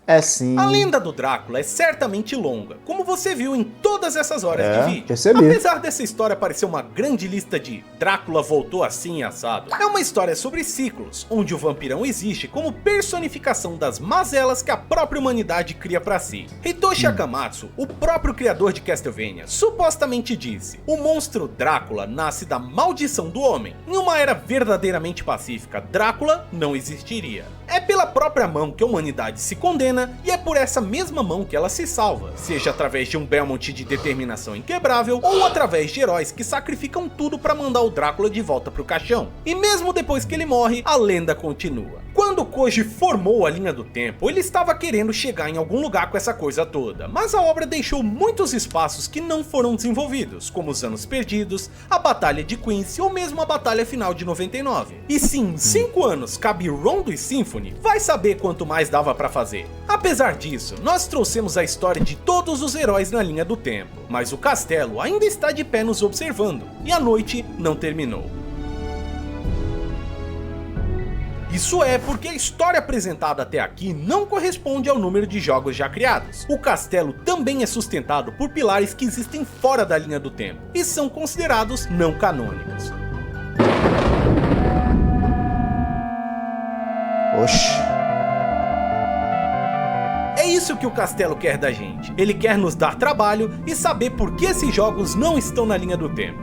É sim. A lenda do Drácula é certamente longa, como você viu em todas essas horas de vídeo. Percebi. Apesar dessa história parecer uma grande lista de Drácula voltou assim e assado, é uma história sobre ciclos, onde o vampirão existe como personificação das mazelas que a própria humanidade cria pra si. Hitoshi Akamatsu, o próprio criador de Castlevania, supostamente disse: o monstro Drácula nasce da maldição do homem. Em uma era verdadeiramente pacífica, Drácula não existiria. É pela própria mão que a humanidade se condena e é por essa mesma mão que ela se salva, seja através de um Belmont de determinação inquebrável ou através de heróis que sacrificam tudo para mandar o Drácula de volta pro caixão. E mesmo depois que ele morre, a lenda continua. Quando Koji formou a linha do tempo, ele estava querendo chegar em algum lugar com essa coisa toda, mas a obra deixou muitos espaços que não foram desenvolvidos, como os Anos Perdidos, a Batalha de Quincy ou mesmo a Batalha Final de 99. E sim, 5 anos cabe Rondo e Symphony, vai saber quanto mais dava pra fazer. Apesar disso, nós trouxemos a história de todos os heróis na linha do tempo, mas o castelo ainda está de pé nos observando, e a noite não terminou. Isso é porque a história apresentada até aqui não corresponde ao número de jogos já criados. O castelo também é sustentado por pilares que existem fora da linha do tempo, e são considerados não canônicos. Oxi. É isso que o castelo quer da gente. Ele quer nos dar trabalho e saber por que esses jogos não estão na linha do tempo.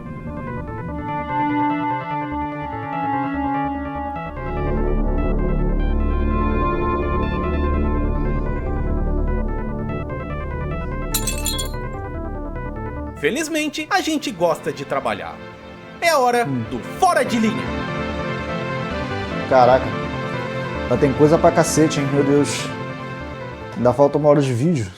Felizmente, a gente gosta de trabalhar. É hora do Fora de Linha. Caraca. Já tem coisa pra cacete, hein? Meu Deus. Ainda falta 1 hora de vídeo.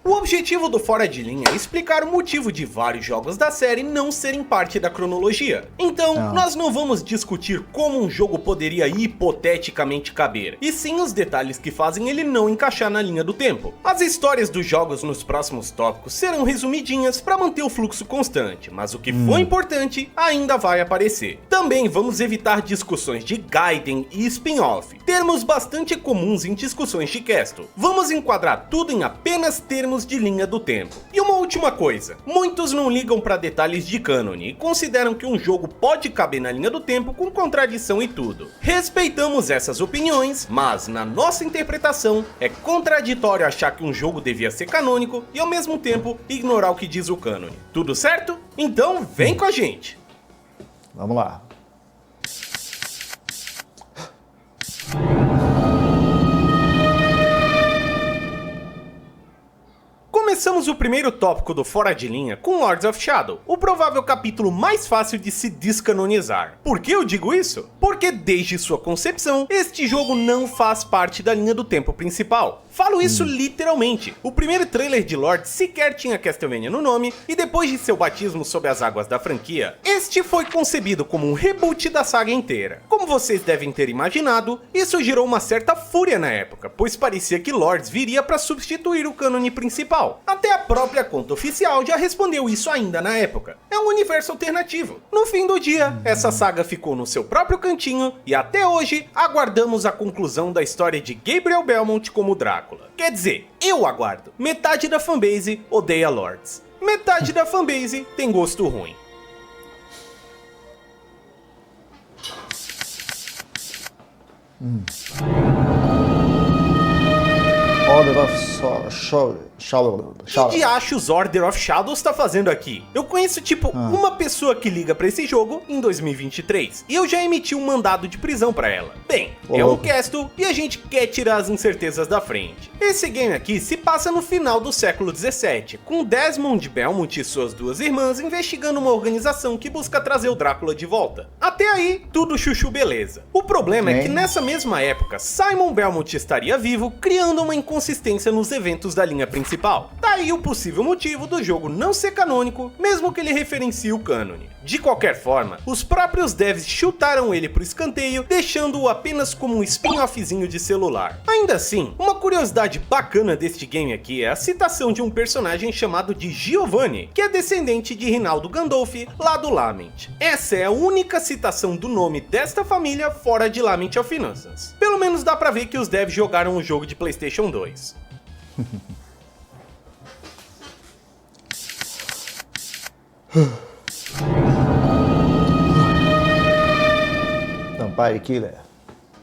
O objetivo do Fora de Linha é explicar o motivo de vários jogos da série não serem parte da cronologia. Então, nós não vamos discutir como um jogo poderia hipoteticamente caber, e sim os detalhes que fazem ele não encaixar na linha do tempo. As histórias dos jogos nos próximos tópicos serão resumidinhas para manter o fluxo constante, mas o que foi importante ainda vai aparecer. Também vamos evitar discussões de Gaiden e spin-off, termos bastante comuns em discussões de Castle. Vamos enquadrar tudo em apenas termos de linha do tempo. E uma última coisa, muitos não ligam para detalhes de cânone e consideram que um jogo pode caber na linha do tempo com contradição e tudo. Respeitamos essas opiniões, mas na nossa interpretação é contraditório achar que um jogo devia ser canônico e ao mesmo tempo ignorar o que diz o cânone. Tudo certo? Então vem com a gente! Vamos lá. Começamos o primeiro tópico do Fora de Linha com Lords of Shadow, o provável capítulo mais fácil de se descanonizar. Por que eu digo isso? Porque desde sua concepção, este jogo não faz parte da linha do tempo principal. Falo isso literalmente. O primeiro trailer de Lords sequer tinha Castlevania no nome, e depois de seu batismo sob as águas da franquia, este foi concebido como um reboot da saga inteira. Como vocês devem ter imaginado, isso gerou uma certa fúria na época, pois parecia que Lords viria para substituir o cânone principal. Até a própria conta oficial já respondeu isso ainda na época. É um universo alternativo. No fim do dia, essa saga ficou no seu próprio cantinho, e até hoje aguardamos a conclusão da história de Gabriel Belmont como Drácula. Quer dizer, eu aguardo. Metade da fanbase odeia Lords. Metade da fanbase tem gosto ruim. Order of Shadow. O que diachos Order of Shadows tá fazendo aqui? Eu conheço tipo uma pessoa que liga pra esse jogo em 2023 e eu já emiti um mandado de prisão pra ela. Bem, é um Castle e a gente quer tirar as incertezas da frente. Esse game aqui se passa no final do século 17, com Desmond Belmont e suas duas irmãs investigando uma organização que busca trazer o Drácula de volta. Até aí, tudo chuchu beleza. O problema é que nessa mesma época, Simon Belmont estaria vivo, criando uma inconsistência nos eventos da linha principal. Daí o possível motivo do jogo não ser canônico, mesmo que ele referencie o cânone. De qualquer forma, os próprios devs chutaram ele pro escanteio, deixando-o apenas como um spin-offzinho de celular. Ainda assim, uma curiosidade bacana deste game aqui é a citação de um personagem chamado de Giovanni, que é descendente de Rinaldo Gandolf, lá do Lament. Essa é a única citação do nome desta família fora de Lament of Innocence. Pelo menos dá pra ver que os devs jogaram o jogo de PlayStation 2. Vampire Killer.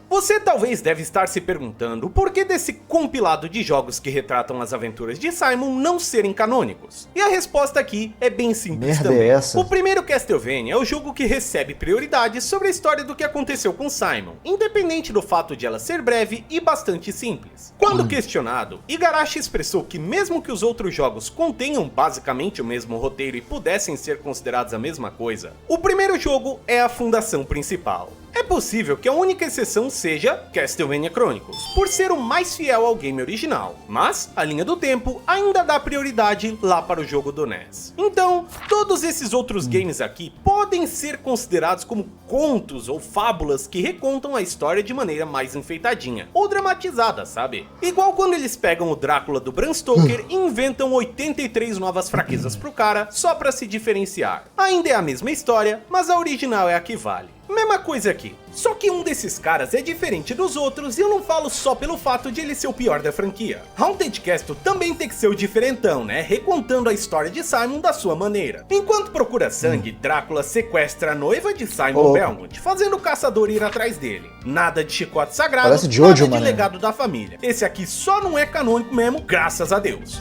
Você talvez deve estar se perguntando o porquê desse compilado de jogos que retratam as aventuras de Simon não serem canônicos. E a resposta aqui é bem simples Merda também. é essa? O primeiro Castlevania é o jogo que recebe prioridade sobre a história do que aconteceu com Simon, independente do fato de ela ser breve e bastante simples. Quando questionado, Igarashi expressou que mesmo que os outros jogos contenham basicamente o mesmo roteiro e pudessem ser considerados a mesma coisa, o primeiro jogo é a fundação principal. É possível que a única exceção seja Castlevania Chronicles, por ser o mais fiel ao game original, mas a linha do tempo ainda dá prioridade lá para o jogo do NES. Então, todos esses outros games aqui podem ser considerados como contos ou fábulas que recontam a história de maneira mais enfeitadinha, ou dramatizada, sabe? Igual quando eles pegam o Drácula do Bram Stoker e inventam 83 novas fraquezas pro cara só pra se diferenciar. Ainda é a mesma história, mas a original é a que vale. Mesma coisa aqui, só que um desses caras é diferente dos outros e eu não falo só pelo fato de ele ser o pior da franquia. Haunted Castle também tem que ser o diferentão, né? Recontando a história de Simon da sua maneira. Enquanto procura sangue, Drácula sequestra a noiva de Simon Belmont, fazendo o caçador ir atrás dele. Nada de chicote sagrado, Parece Jojo, nada de mané. legado da família. Esse aqui só não é canônico mesmo, graças a Deus.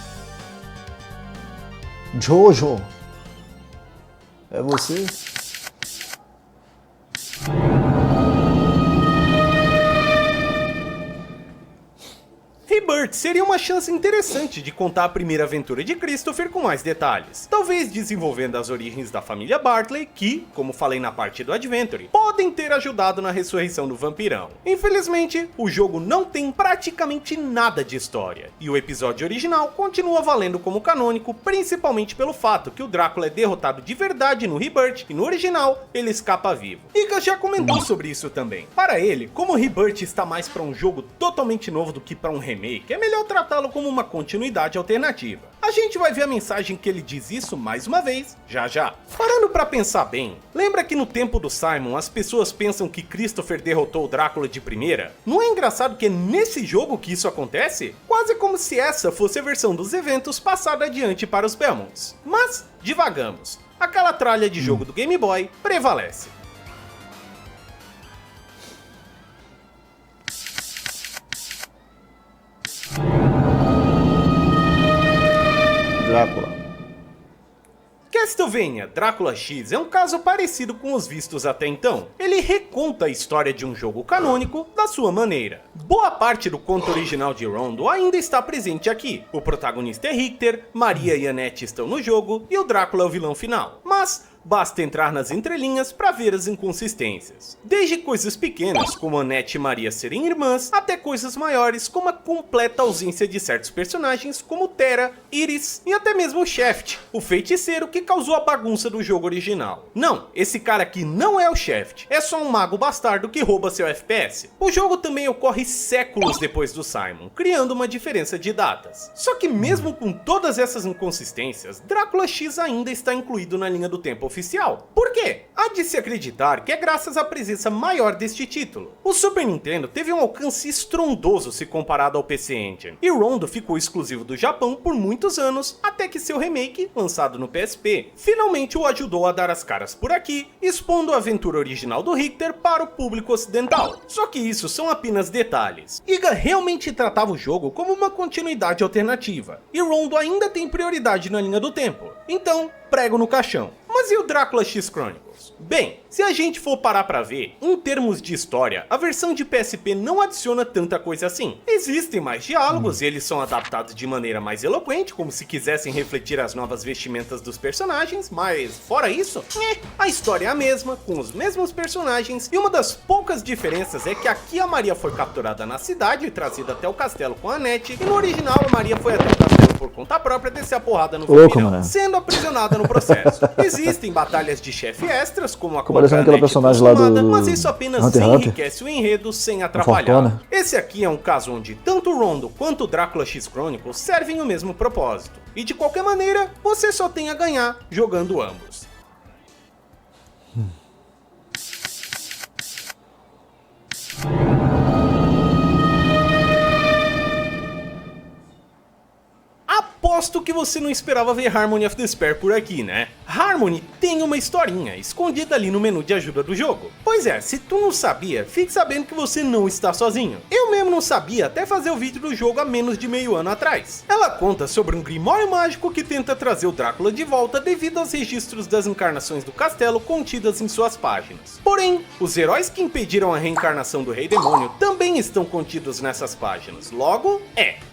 Jojo. É você? Rebirth seria uma chance interessante de contar a primeira aventura de Christopher com mais detalhes, talvez desenvolvendo as origens da família Bartley que, como falei na parte do Adventure, podem ter ajudado na ressurreição do vampirão. Infelizmente, o jogo não tem praticamente nada de história, e o episódio original continua valendo como canônico, principalmente pelo fato que o Drácula é derrotado de verdade no Rebirth, e no original ele escapa vivo. Iga já comentou sobre isso também. Para ele, como o Rebirth está mais para um jogo totalmente novo do que para um remake, é melhor tratá-lo como uma continuidade alternativa. A gente vai ver a mensagem que ele diz isso mais uma vez, já já. Parando pra pensar bem, lembra que no tempo do Simon as pessoas pensam que Christopher derrotou o Drácula de primeira? Não é engraçado que é nesse jogo que isso acontece? Quase como se essa fosse a versão dos eventos passada adiante para os Belmonts. Mas, divagamos. Aquela tralha de jogo do Game Boy prevalece. Drácula. Castlevania Drácula X é um caso parecido com os vistos até então. Ele reconta a história de um jogo canônico da sua maneira. Boa parte do conto original de Rondo ainda está presente aqui. O protagonista é Richter, Maria e Annette estão no jogo e o Drácula é o vilão final. Mas basta entrar nas entrelinhas para ver as inconsistências. Desde coisas pequenas, como Annette e Maria serem irmãs, até coisas maiores, como a completa ausência de certos personagens, como Terra, Iris e até mesmo Shaft, o feiticeiro que causou a bagunça do jogo original. Não, esse cara aqui não é o Shaft, é só um mago bastardo que rouba seu FPS. O jogo também ocorre séculos depois do Simon, criando uma diferença de datas. Só que mesmo com todas essas inconsistências, Drácula X ainda está incluído na linha do tempo oficial. Por quê? Há de se acreditar que é graças à presença maior deste título. O Super Nintendo teve um alcance estrondoso se comparado ao PC Engine, e Rondo ficou exclusivo do Japão por muitos anos, até que seu remake, lançado no PSP, finalmente o ajudou a dar as caras por aqui, expondo a aventura original do Richter para o público ocidental. Só que isso são apenas detalhes. Iga realmente tratava o jogo como uma continuidade alternativa, e Rondo ainda tem prioridade na linha do tempo. Então, prego no caixão. Mas e o Drácula X Chronicles? Bem, se a gente for parar pra ver, em termos de história, a versão de PSP não adiciona tanta coisa assim. Existem mais diálogos e eles são adaptados de maneira mais eloquente, como se quisessem refletir as novas vestimentas dos personagens, mas fora isso, a história é a mesma, com os mesmos personagens, e uma das poucas diferenças é que aqui a Maria foi capturada na cidade e trazida até o castelo com a Annette, e no original a Maria foi até o castelo por conta própria descer a porrada no vampirão, sendo aprisionada no processo. Existem batalhas de chefe extras, como a contra aquela personagem lá do mas isso apenas Hunter enriquece o enredo sem atrapalhar. Esse aqui é um caso onde tanto o Rondo quanto o Drácula X Chronicles servem o mesmo propósito. E de qualquer maneira, você só tem a ganhar jogando ambos. Aposto que você não esperava ver Harmony of Despair por aqui, né? Harmony tem uma historinha escondida ali no menu de ajuda do jogo. Pois é, se tu não sabia, fique sabendo que você não está sozinho. Eu mesmo não sabia até fazer o vídeo do jogo há menos de meio ano atrás. Ela conta sobre um grimório mágico que tenta trazer o Drácula de volta devido aos registros das encarnações do castelo contidas em suas páginas. Porém, os heróis que impediram a reencarnação do Rei Demônio também estão contidos nessas páginas. Logo,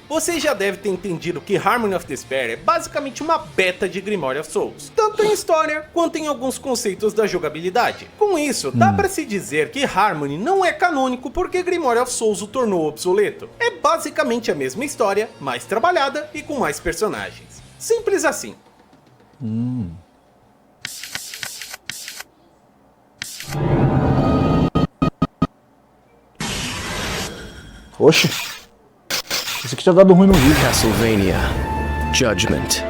você já deve ter entendido que Harmony of Despair é basicamente uma beta de Grimoire of Souls, tanto em história quanto em alguns conceitos da jogabilidade. Com isso, dá pra se dizer que Harmony não é canônico porque Grimoire of Souls o tornou obsoleto. É basicamente a mesma história, mais trabalhada e com mais personagens. Simples assim. Oxe. Isso aqui tinha dado ruim no vídeo. Castlevania Judgment.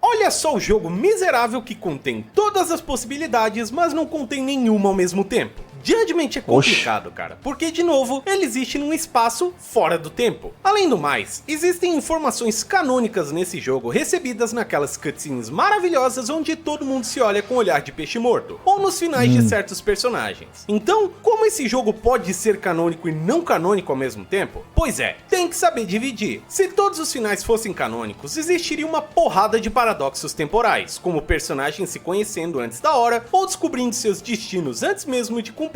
Olha só o jogo miserável que contém todas as possibilidades, mas não contém nenhuma ao mesmo tempo. Judgment é complicado, cara, porque, de novo, ele existe num espaço fora do tempo. Além do mais, existem informações canônicas nesse jogo recebidas naquelas cutscenes maravilhosas onde todo mundo se olha com olhar de peixe morto, ou nos finais de certos personagens. Então, como esse jogo pode ser canônico e não canônico ao mesmo tempo? Pois é, tem que saber dividir. Se todos os finais fossem canônicos, existiria uma porrada de paradoxos temporais, como personagens se conhecendo antes da hora, ou descobrindo seus destinos antes mesmo de cumpri-los.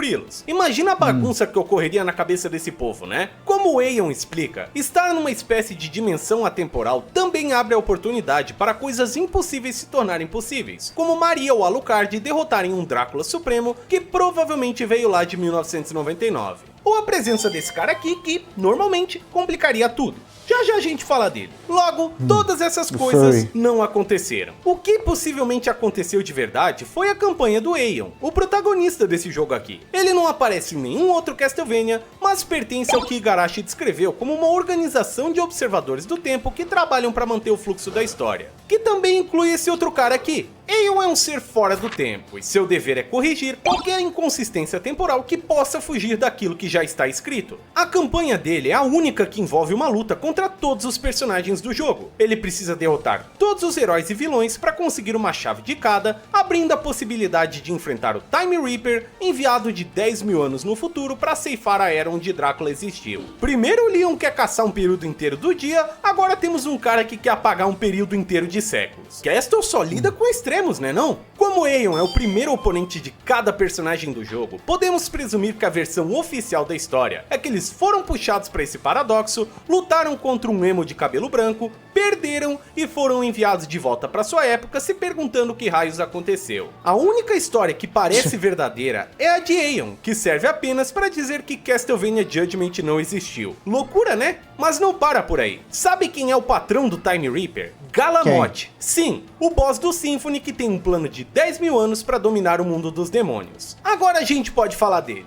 Imagina a bagunça que ocorreria na cabeça desse povo, né? Como o Aeon explica, estar numa espécie de dimensão atemporal também abre a oportunidade para coisas impossíveis se tornarem possíveis, como Maria ou Alucard derrotarem um Drácula Supremo que provavelmente veio lá de 1999. Ou a presença desse cara aqui que, normalmente, complicaria tudo. Já já a gente fala dele. Logo, todas essas coisas não aconteceram. O que possivelmente aconteceu de verdade foi a campanha do Aeon, o protagonista desse jogo aqui. Ele não aparece em nenhum outro Castlevania, mas pertence ao que Igarashi descreveu como uma organização de observadores do tempo que trabalham para manter o fluxo da história, que também inclui esse outro cara aqui. Aeon é um ser fora do tempo, e seu dever é corrigir qualquer inconsistência temporal que possa fugir daquilo que já está escrito. A campanha dele é a única que envolve uma luta contra contra todos os personagens do jogo. Ele precisa derrotar todos os heróis e vilões para conseguir uma chave de cada, abrindo a possibilidade de enfrentar o Time Reaper, enviado de 10 mil anos no futuro para ceifar a era onde Drácula existiu. Primeiro o Leon quer caçar um período inteiro do dia, agora temos um cara que quer apagar um período inteiro de séculos. Castle só lida com extremos, né não? Como Aeon é o primeiro oponente de cada personagem do jogo, podemos presumir que a versão oficial da história é que eles foram puxados para esse paradoxo, lutaram contra um emo de cabelo branco, perderam e foram enviados de volta para sua época se perguntando o que raios aconteceu. A única história que parece verdadeira é a de Aeon, que serve apenas para dizer que Castlevania Judgment não existiu. Loucura, né? Mas não para por aí. Sabe quem é o patrão do Time Reaper? Galamoth. Sim, o boss do Symphony que tem um plano de 10 mil anos para dominar o mundo dos demônios. Agora a gente pode falar dele.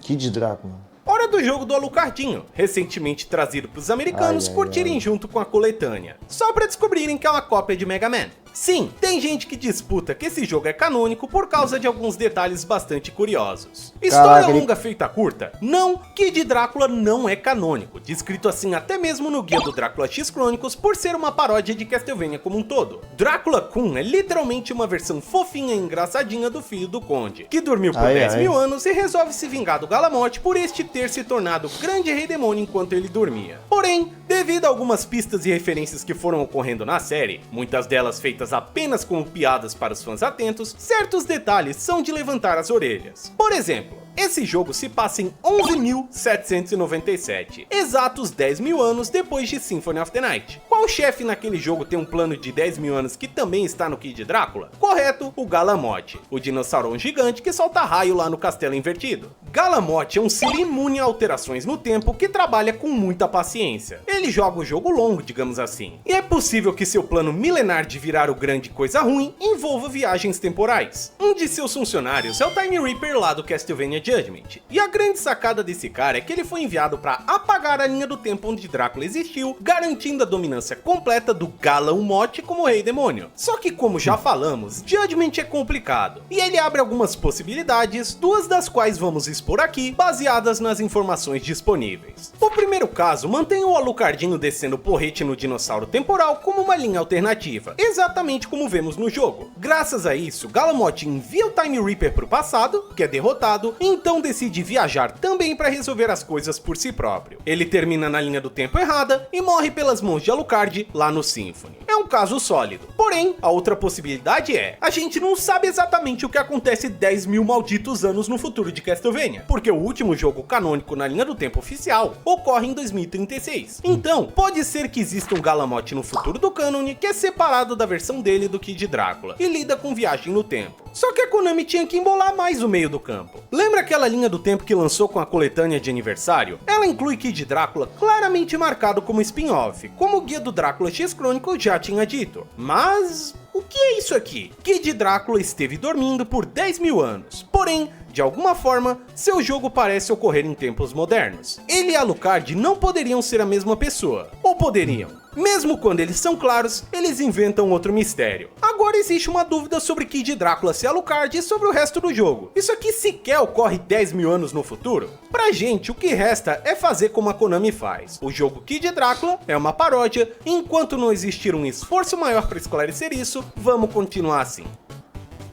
Kid Drácula. Hora do jogo do Alucardinho, recentemente trazido para os americanos curtirem junto com a coletânea, só para descobrirem que é uma cópia de Mega Man. Sim, tem gente que disputa que esse jogo é canônico por causa de alguns detalhes bastante curiosos. História longa feita curta? Não, Kid Drácula não é canônico, descrito assim até mesmo no guia do Drácula X Chronicles por ser uma paródia de Castlevania como um todo. Drácula Kun é literalmente uma versão fofinha e engraçadinha do filho do Conde, que dormiu por 10 mil anos e resolve se vingar do Galamoth por este ter se tornado o grande rei demônio enquanto ele dormia. Porém, devido a algumas pistas e referências que foram ocorrendo na série, muitas delas feitas apenas como piadas para os fãs atentos, certos detalhes são de levantar as orelhas. Por exemplo, esse jogo se passa em 11.797, exatos 10 mil anos depois de Symphony of the Night. Qual chefe naquele jogo tem um plano de 10 mil anos que também está no Kid Drácula? Correto, o Galamoth, o dinossauro gigante que solta raio lá no castelo invertido. Galamoth é um ser imune a alterações no tempo que trabalha com muita paciência. Ele joga o jogo longo, digamos assim. E é possível que seu plano milenar de virar o grande coisa ruim envolva viagens temporais. Um de seus funcionários é o Time Reaper lá do Castlevania Judgment. E a grande sacada desse cara é que ele foi enviado para apagar a linha do tempo onde Drácula existiu, garantindo a dominância completa do Galamoth como rei demônio. Só que como já falamos, Judgment é complicado, e ele abre algumas possibilidades, duas das quais vamos expor aqui, baseadas nas informações disponíveis. O primeiro caso mantém o Alucardinho descendo porrete no dinossauro temporal como uma linha alternativa, exatamente como vemos no jogo. Graças a isso, Galamoth envia o Time Reaper pro passado, que é derrotado, e então decide viajar também para resolver as coisas por si próprio. Ele termina na linha do tempo errada e morre pelas mãos de Alucard lá no Symphony. É um caso sólido. Porém, a outra possibilidade é, a gente não sabe exatamente o que acontece 10 mil malditos anos no futuro de Castlevania, porque o último jogo canônico na linha do tempo oficial ocorre em 2036. Então, pode ser que exista um Galamoth no futuro do cânone que é separado da versão dele do Kid Drácula e lida com viagem no tempo. Só que a Konami tinha que embolar mais o meio do campo. Lembra aquela linha do tempo que lançou com a coletânea de aniversário? Ela inclui Kid Drácula claramente marcado como spin-off, como o guia do Drácula X Chronicles já tinha dito. Mas o que é isso aqui? Kid Drácula esteve dormindo por 10 mil anos, porém, de alguma forma, seu jogo parece ocorrer em tempos modernos. Ele e Alucard não poderiam ser a mesma pessoa, ou poderiam? Mesmo quando eles são claros, eles inventam outro mistério. Agora existe uma dúvida sobre Kid Drácula ser Alucard e sobre o resto do jogo. Isso aqui sequer ocorre 10 mil anos no futuro? Pra gente, o que resta é fazer como a Konami faz. O jogo Kid Drácula é uma paródia, e enquanto não existir um esforço maior para esclarecer isso, vamos continuar assim.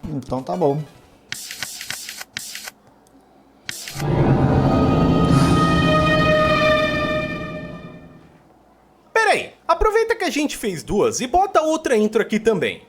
Então tá bom. Peraí, aproveita que a gente fez duas e bota outra intro aqui também.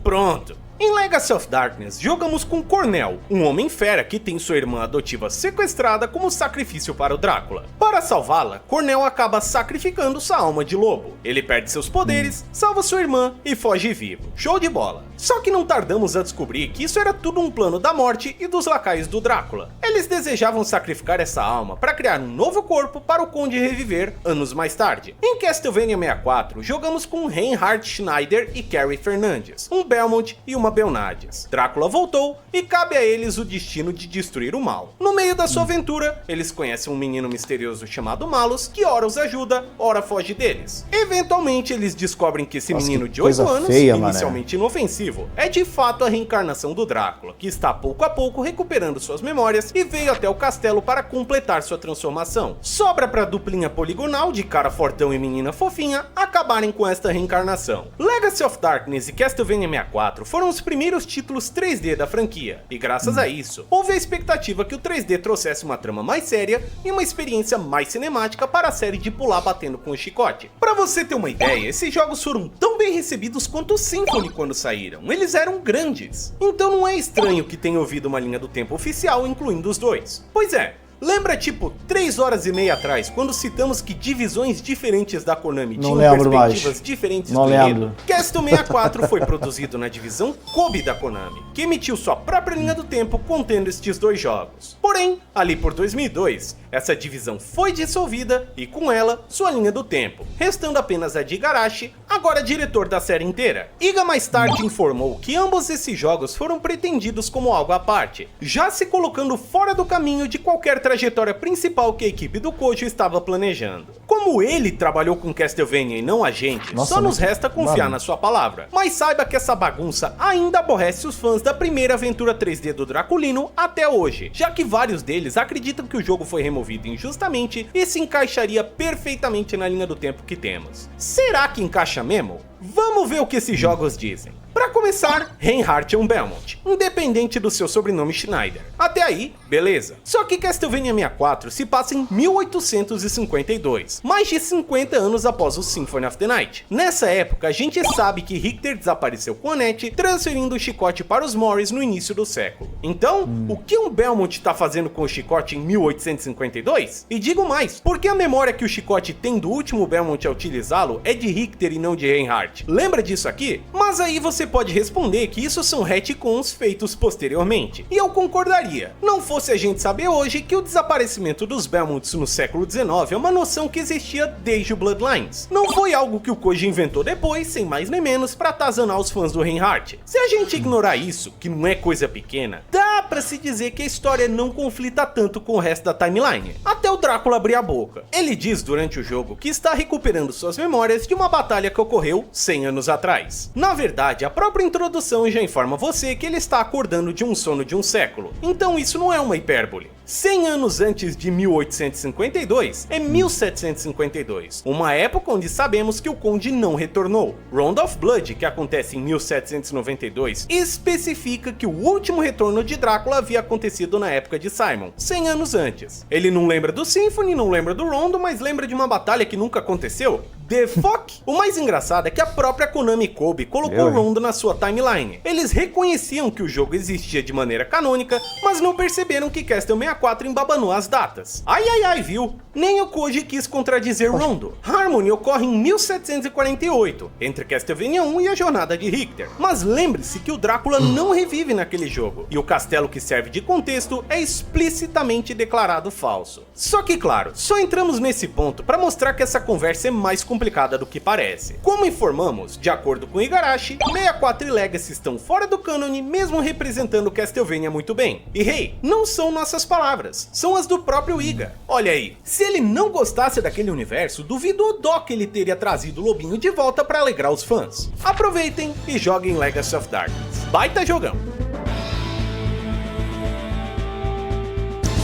Pronto. Em Legacy of Darkness, jogamos com Cornell, um homem-fera que tem sua irmã adotiva sequestrada como sacrifício para o Drácula. Para salvá-la, Cornell acaba sacrificando sua alma de lobo. Ele perde seus poderes, salva sua irmã e foge vivo. Show de bola! Só que não tardamos a descobrir que isso era tudo um plano da morte e dos lacaios do Drácula. Eles desejavam sacrificar essa alma para criar um novo corpo para o Conde reviver anos mais tarde. Em Castlevania 64, jogamos com Reinhard Schneider e Carrie Fernandes, um Belmont e uma Belnari. Hades. Drácula voltou e cabe a eles o destino de destruir o mal. No meio da sua aventura, eles conhecem um menino misterioso chamado Malus, que ora os ajuda, ora foge deles. Eventualmente, eles descobrem que esse menino de 8 anos, inicialmente inofensivo, é de fato a reencarnação do Drácula, que está pouco a pouco recuperando suas memórias e veio até o castelo para completar sua transformação. Sobra pra duplinha poligonal de cara fortão e menina fofinha acabarem com esta reencarnação. Legacy of Darkness e Castlevania 64 foram os primeiros títulos 3D da franquia, e graças a isso, houve a expectativa que o 3D trouxesse uma trama mais séria e uma experiência mais cinemática para a série de pular batendo com o chicote. Pra você ter uma ideia, esses jogos foram tão bem recebidos quanto o Symphony quando saíram, eles eram grandes. Então não é estranho que tenha ouvido uma linha do tempo oficial incluindo os dois. Pois é, lembra tipo 3 horas e meia atrás, quando citamos que divisões diferentes da Konami tinham perspectivas diferentes do enredo? Castlevania 64 foi produzido na divisão Kobe da Konami, que emitiu sua própria linha do tempo contendo estes dois jogos. Porém, ali por 2002, essa divisão foi dissolvida e com ela, sua linha do tempo, restando apenas a de Igarashi, agora diretor da série inteira. Iga mais tarde informou que ambos esses jogos foram pretendidos como algo à parte, já se colocando fora do caminho de qualquer trajetória principal que a equipe do Koji estava planejando. Como ele trabalhou com Castlevania e não a gente, só nos resta confiar na sua palavra. Mas saiba que essa bagunça ainda aborrece os fãs da primeira aventura 3D do Draculino até hoje, já que vários deles acreditam que o jogo foi removido injustamente e se encaixaria perfeitamente na linha do tempo que temos. Será que encaixa mesmo? Vamos ver o que esses jogos dizem. Para começar, Reinhardt é um Belmont, independente do seu sobrenome Schneider. Até aí, beleza. Só que Castlevania 64 se passa em 1852, mais de 50 anos após o Symphony of the Night. Nessa época, a gente sabe que Richter desapareceu com Annette, transferindo o chicote para os Morris no início do século. Então, o que um Belmont está fazendo com o chicote em 1852? E digo mais, porque a memória que o chicote tem do último Belmont a utilizá-lo é de Richter e não de Reinhardt. Lembra disso aqui? Mas aí você pode responder que isso são retcons feitos posteriormente, e eu concordaria. Não fosse a gente saber hoje que o desaparecimento dos Belmonts no século XIX é uma noção que existia desde o Bloodlines. Não foi algo que o Koji inventou depois, sem mais nem menos, pra atazanar os fãs do Reinhardt. Se a gente ignorar isso, que não é coisa pequena, dá pra se dizer que a história não conflita tanto com o resto da timeline. Até o Drácula abrir a boca. Ele diz durante o jogo que está recuperando suas memórias de uma batalha que ocorreu 100 anos atrás. Na verdade, a própria introdução já informa você que ele está acordando de um sono de um século, então isso não é uma hipérbole. 100 anos antes de 1852 é 1752, uma época onde sabemos que o Conde não retornou. Round of Blood, que acontece em 1792, especifica que o último retorno de Drácula havia acontecido na época de Simon, 100 anos antes. Ele não lembra do Symphony, não lembra do Rondo, mas lembra de uma batalha que nunca aconteceu? The fuck? O mais engraçado é que a própria Konami Kobe colocou o Rondo na sua timeline. Eles reconheciam que o jogo existia de maneira canônica, mas não perceberam que Castlevania 64 embabanou as datas. Ai ai ai, viu? Nem o Koji quis contradizer Rondo. Harmony ocorre em 1748, entre Castlevania 1 e a jornada de Richter. Mas lembre-se que o Drácula não revive naquele jogo, e o castelo que serve de contexto é explicitamente declarado falso. Só que claro, só entramos nesse ponto para mostrar que essa conversa é mais complicada do que parece. Como informamos, de acordo com Igarashi, 64 e Legacy estão fora do cânone, mesmo representando Castlevania muito bem. E hey, não são nossas palavras, são as do próprio Iga. Olha aí, se ele não gostasse daquele universo, duvido o dó que ele teria trazido o Lobinho de volta para alegrar os fãs. Aproveitem e joguem Legacy of Darkness. Baita jogão!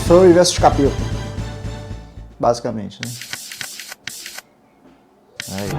Foi o universo de capítulo, basicamente, né? Aí.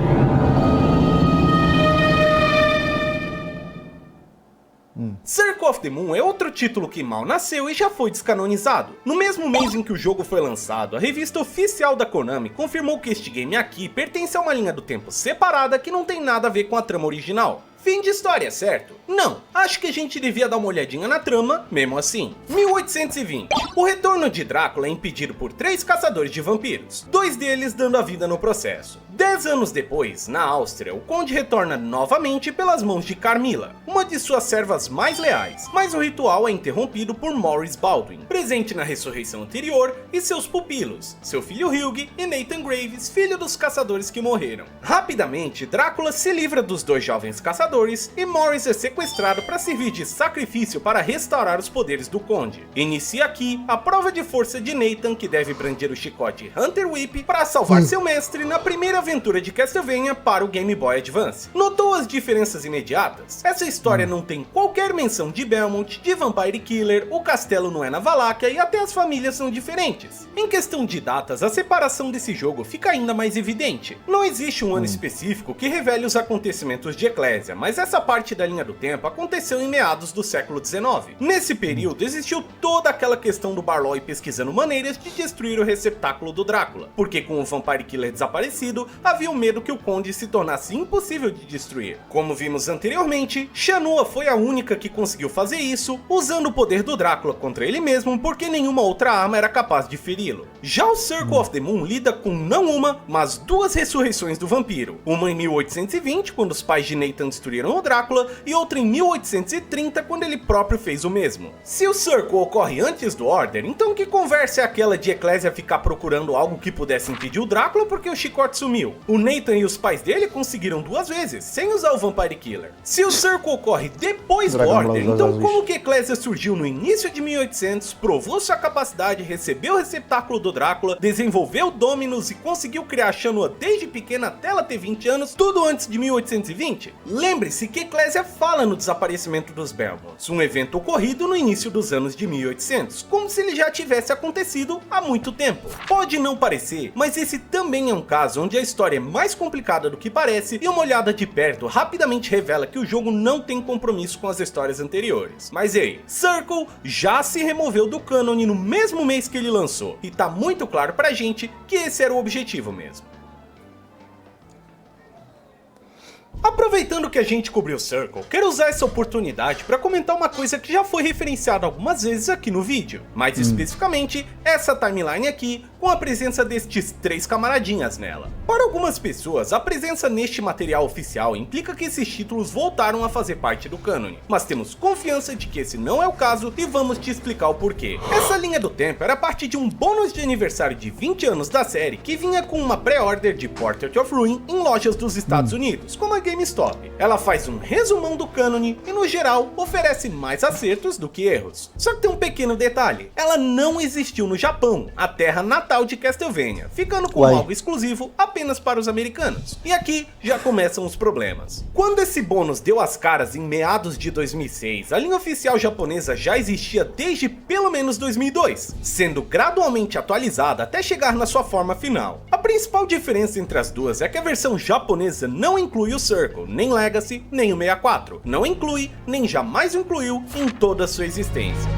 Circle of the Moon é outro título que mal nasceu e já foi descanonizado. No mesmo mês em que o jogo foi lançado, a revista oficial da Konami confirmou que este game aqui pertence a uma linha do tempo separada que não tem nada a ver com a trama original. Fim de história, certo? Não, acho que a gente devia dar uma olhadinha na trama, mesmo assim. 1820. O retorno de Drácula é impedido por 3 caçadores de vampiros, 2 deles dando a vida no processo. 10 anos depois, na Áustria, o Conde retorna novamente pelas mãos de Carmilla, uma de suas servas mais leais, mas o ritual é interrompido por Maurice Baldwin, presente na ressurreição anterior, e seus pupilos, seu filho Hugh e Nathan Graves, filho dos caçadores que morreram. Rapidamente, Drácula se livra dos dois jovens caçadores e Maurice é sequestrado para servir de sacrifício para restaurar os poderes do Conde. Inicia aqui a prova de força de Nathan, que deve brandir o chicote Hunter Whip para salvar seu mestre na primeira aventura de Castlevania para o Game Boy Advance. Notou as diferenças imediatas? Essa história não tem qualquer menção de Belmont, de Vampire Killer, o castelo não é na Valáquia e até as famílias são diferentes. Em questão de datas, a separação desse jogo fica ainda mais evidente. Não existe um ano específico que revele os acontecimentos de Ecclesia, mas essa parte da linha do tempo aconteceu em meados do século XIX. Nesse período existiu toda aquela questão do Barloy pesquisando maneiras de destruir o receptáculo do Drácula, porque com o Vampire Killer desaparecido, havia o medo que o Conde se tornasse impossível de destruir. Como vimos anteriormente, Shanua foi a única que conseguiu fazer isso, usando o poder do Drácula contra ele mesmo, porque nenhuma outra arma era capaz de feri-lo. Já o Circle of the Moon lida com não uma, mas duas ressurreições do vampiro. Uma em 1820, quando os pais de Nathan destruíram o Drácula, e outra em 1830, quando ele próprio fez o mesmo. Se o Circle ocorre antes do Order, então que conversa é aquela de Ecclesia ficar procurando algo que pudesse impedir o Drácula porque o chicote sumiu? O Nathan e os pais dele conseguiram 2 vezes, sem usar o Vampire Killer. Se o Circle ocorre depois do Order, então como que Ecclesia surgiu no início de 1800, provou sua capacidade, recebeu o receptáculo do Drácula, desenvolveu Dominus e conseguiu criar Shanua desde pequena até ela ter 20 anos, tudo antes de 1820? Lembre-se que Ecclesia fala no desaparecimento dos Belmonts, um evento ocorrido no início dos anos de 1800, como se ele já tivesse acontecido há muito tempo. Pode não parecer, mas esse também é um caso onde a história é mais complicada do que parece, e uma olhada de perto rapidamente revela que o jogo não tem compromisso com as histórias anteriores. Mas ei, Circle já se removeu do cânone no mesmo mês que ele lançou, e tá muito claro pra gente que esse era o objetivo mesmo. Aproveitando que a gente cobriu Circle, quero usar essa oportunidade para comentar uma coisa que já foi referenciada algumas vezes aqui no vídeo, mais especificamente essa timeline aqui, com a presença destes 3 camaradinhas nela. Para algumas pessoas, a presença neste material oficial implica que esses títulos voltaram a fazer parte do cânone, mas temos confiança de que esse não é o caso e vamos te explicar o porquê. Essa linha do tempo era parte de um bônus de aniversário de 20 anos da série que vinha com uma pré-order de Portrait of Ruin em lojas dos Estados Unidos, como a GameStop. Ela faz um resumão do cânone e no geral oferece mais acertos do que erros. Só que tem um pequeno detalhe, ela não existiu no Japão, a terra natal de Castlevania, ficando com algo exclusivo apenas para os americanos. E aqui já começam os problemas. Quando esse bônus deu as caras em meados de 2006, a linha oficial japonesa já existia desde pelo menos 2002, sendo gradualmente atualizada até chegar na sua forma final. A principal diferença entre as duas é que a versão japonesa não inclui o Circle, nem Legacy, nem o 64. Não inclui, nem jamais incluiu em toda a sua existência.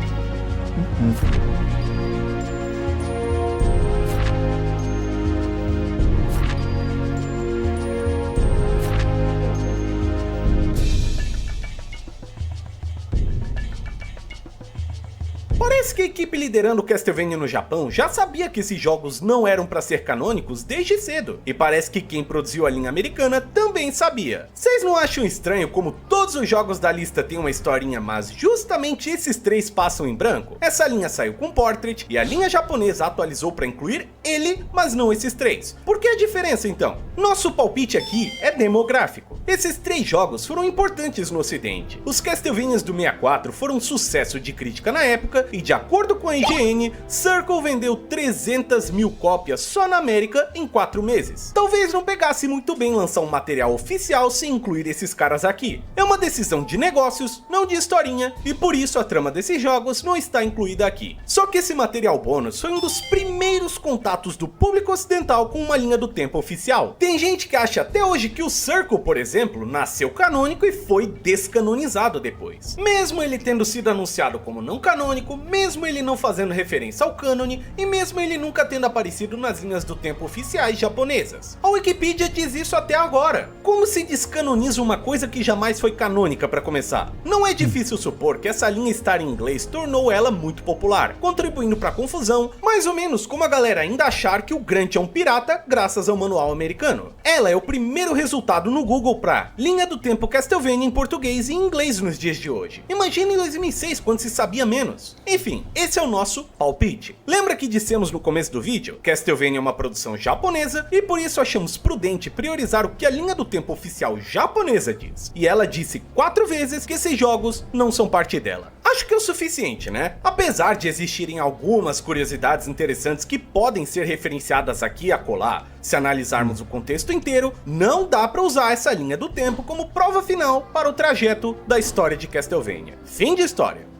Parece que a equipe liderando Castlevania no Japão já sabia que esses jogos não eram para ser canônicos desde cedo, e parece que quem produziu a linha americana também sabia. Vocês não acham estranho como todos os jogos da lista têm uma historinha, mas justamente esses 3 passam em branco? Essa linha saiu com Portrait e a linha japonesa atualizou para incluir ele, mas não esses 3. Por que a diferença então? Nosso palpite aqui é demográfico. Esses 3 jogos foram importantes no ocidente. Os Castlevanias do 64 foram um sucesso de crítica na época, e de acordo com a IGN, Circle vendeu 300 mil cópias só na América em 4 meses. Talvez não pegasse muito bem lançar um material oficial sem incluir esses caras aqui. É uma decisão de negócios, não de historinha, e por isso a trama desses jogos não está incluída aqui. Só que esse material bônus foi um dos primeiros contatos do público ocidental com uma linha do tempo oficial. Tem gente que acha até hoje que o Circle, por exemplo, nasceu canônico e foi descanonizado depois. Mesmo ele tendo sido anunciado como não canônico, mesmo ele não fazendo referência ao cânone, e mesmo ele nunca tendo aparecido nas linhas do tempo oficiais japonesas. A Wikipedia diz isso até agora. Como se descanoniza uma coisa que jamais foi canônica para começar. Não é difícil supor que essa linha estar em inglês tornou ela muito popular, contribuindo para a confusão, mais ou menos como a galera ainda achar que o Grant é um pirata graças ao manual americano. Ela é o primeiro resultado no Google para linha do tempo Castlevania em português e em inglês nos dias de hoje. Imagina em 2006, quando se sabia menos. Enfim, esse é o nosso palpite. Lembra que dissemos no começo do vídeo? Castlevania é uma produção japonesa e por isso achamos prudente priorizar o que a linha do tempo oficial japonesa diz. E ela disse 4 vezes que esses jogos não são parte dela. Acho que é o suficiente, né? Apesar de existirem algumas curiosidades interessantes que podem ser referenciadas aqui e acolá, se analisarmos o contexto inteiro, não dá pra usar essa linha do tempo como prova final para o trajeto da história de Castlevania. Fim de história.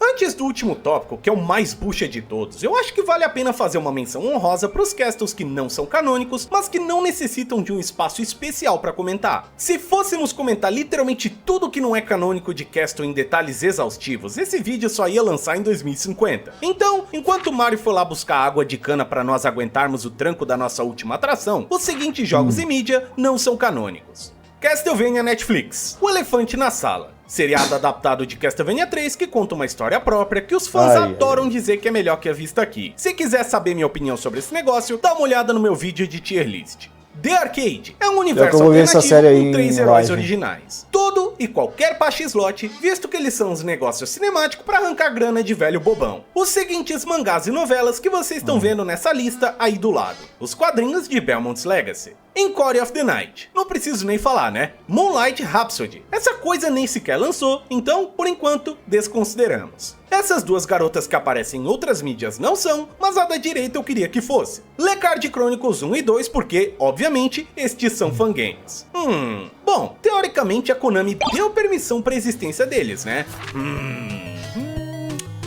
Antes do último tópico, que é o mais bucha de todos, eu acho que vale a pena fazer uma menção honrosa para os castles que não são canônicos, mas que não necessitam de um espaço especial para comentar. Se fôssemos comentar literalmente tudo que não é canônico de castle em detalhes exaustivos, esse vídeo só ia lançar em 2050. Então, enquanto o Mario foi lá buscar água de cana para nós aguentarmos o tranco da nossa última atração, os seguintes jogos e mídia não são canônicos. Castlevania Netflix, O Elefante na Sala. Seriado adaptado de Castlevania 3 que conta uma história própria que os fãs adoram dizer que é melhor que a vista aqui. Se quiser saber minha opinião sobre esse negócio, dá uma olhada no meu vídeo de tier list. The Arcade é um universo alternativo com 3 heróis originais. Todo e qualquer pacha slot, visto que eles são uns negócios cinemáticos para arrancar grana de velho bobão. Os seguintes mangás e novelas que vocês estão vendo nessa lista aí do lado. Os quadrinhos de Belmont's Legacy. Encore of the Night. Não preciso nem falar, né? Moonlight Rhapsody. Essa coisa nem sequer lançou, então, por enquanto, desconsideramos. Essas duas garotas que aparecem em outras mídias não são, mas a da direita eu queria que fosse. Lecard Chronicles 1 e 2 porque, obviamente, estes são fangames. Bom, teoricamente a Konami deu permissão para a existência deles, né?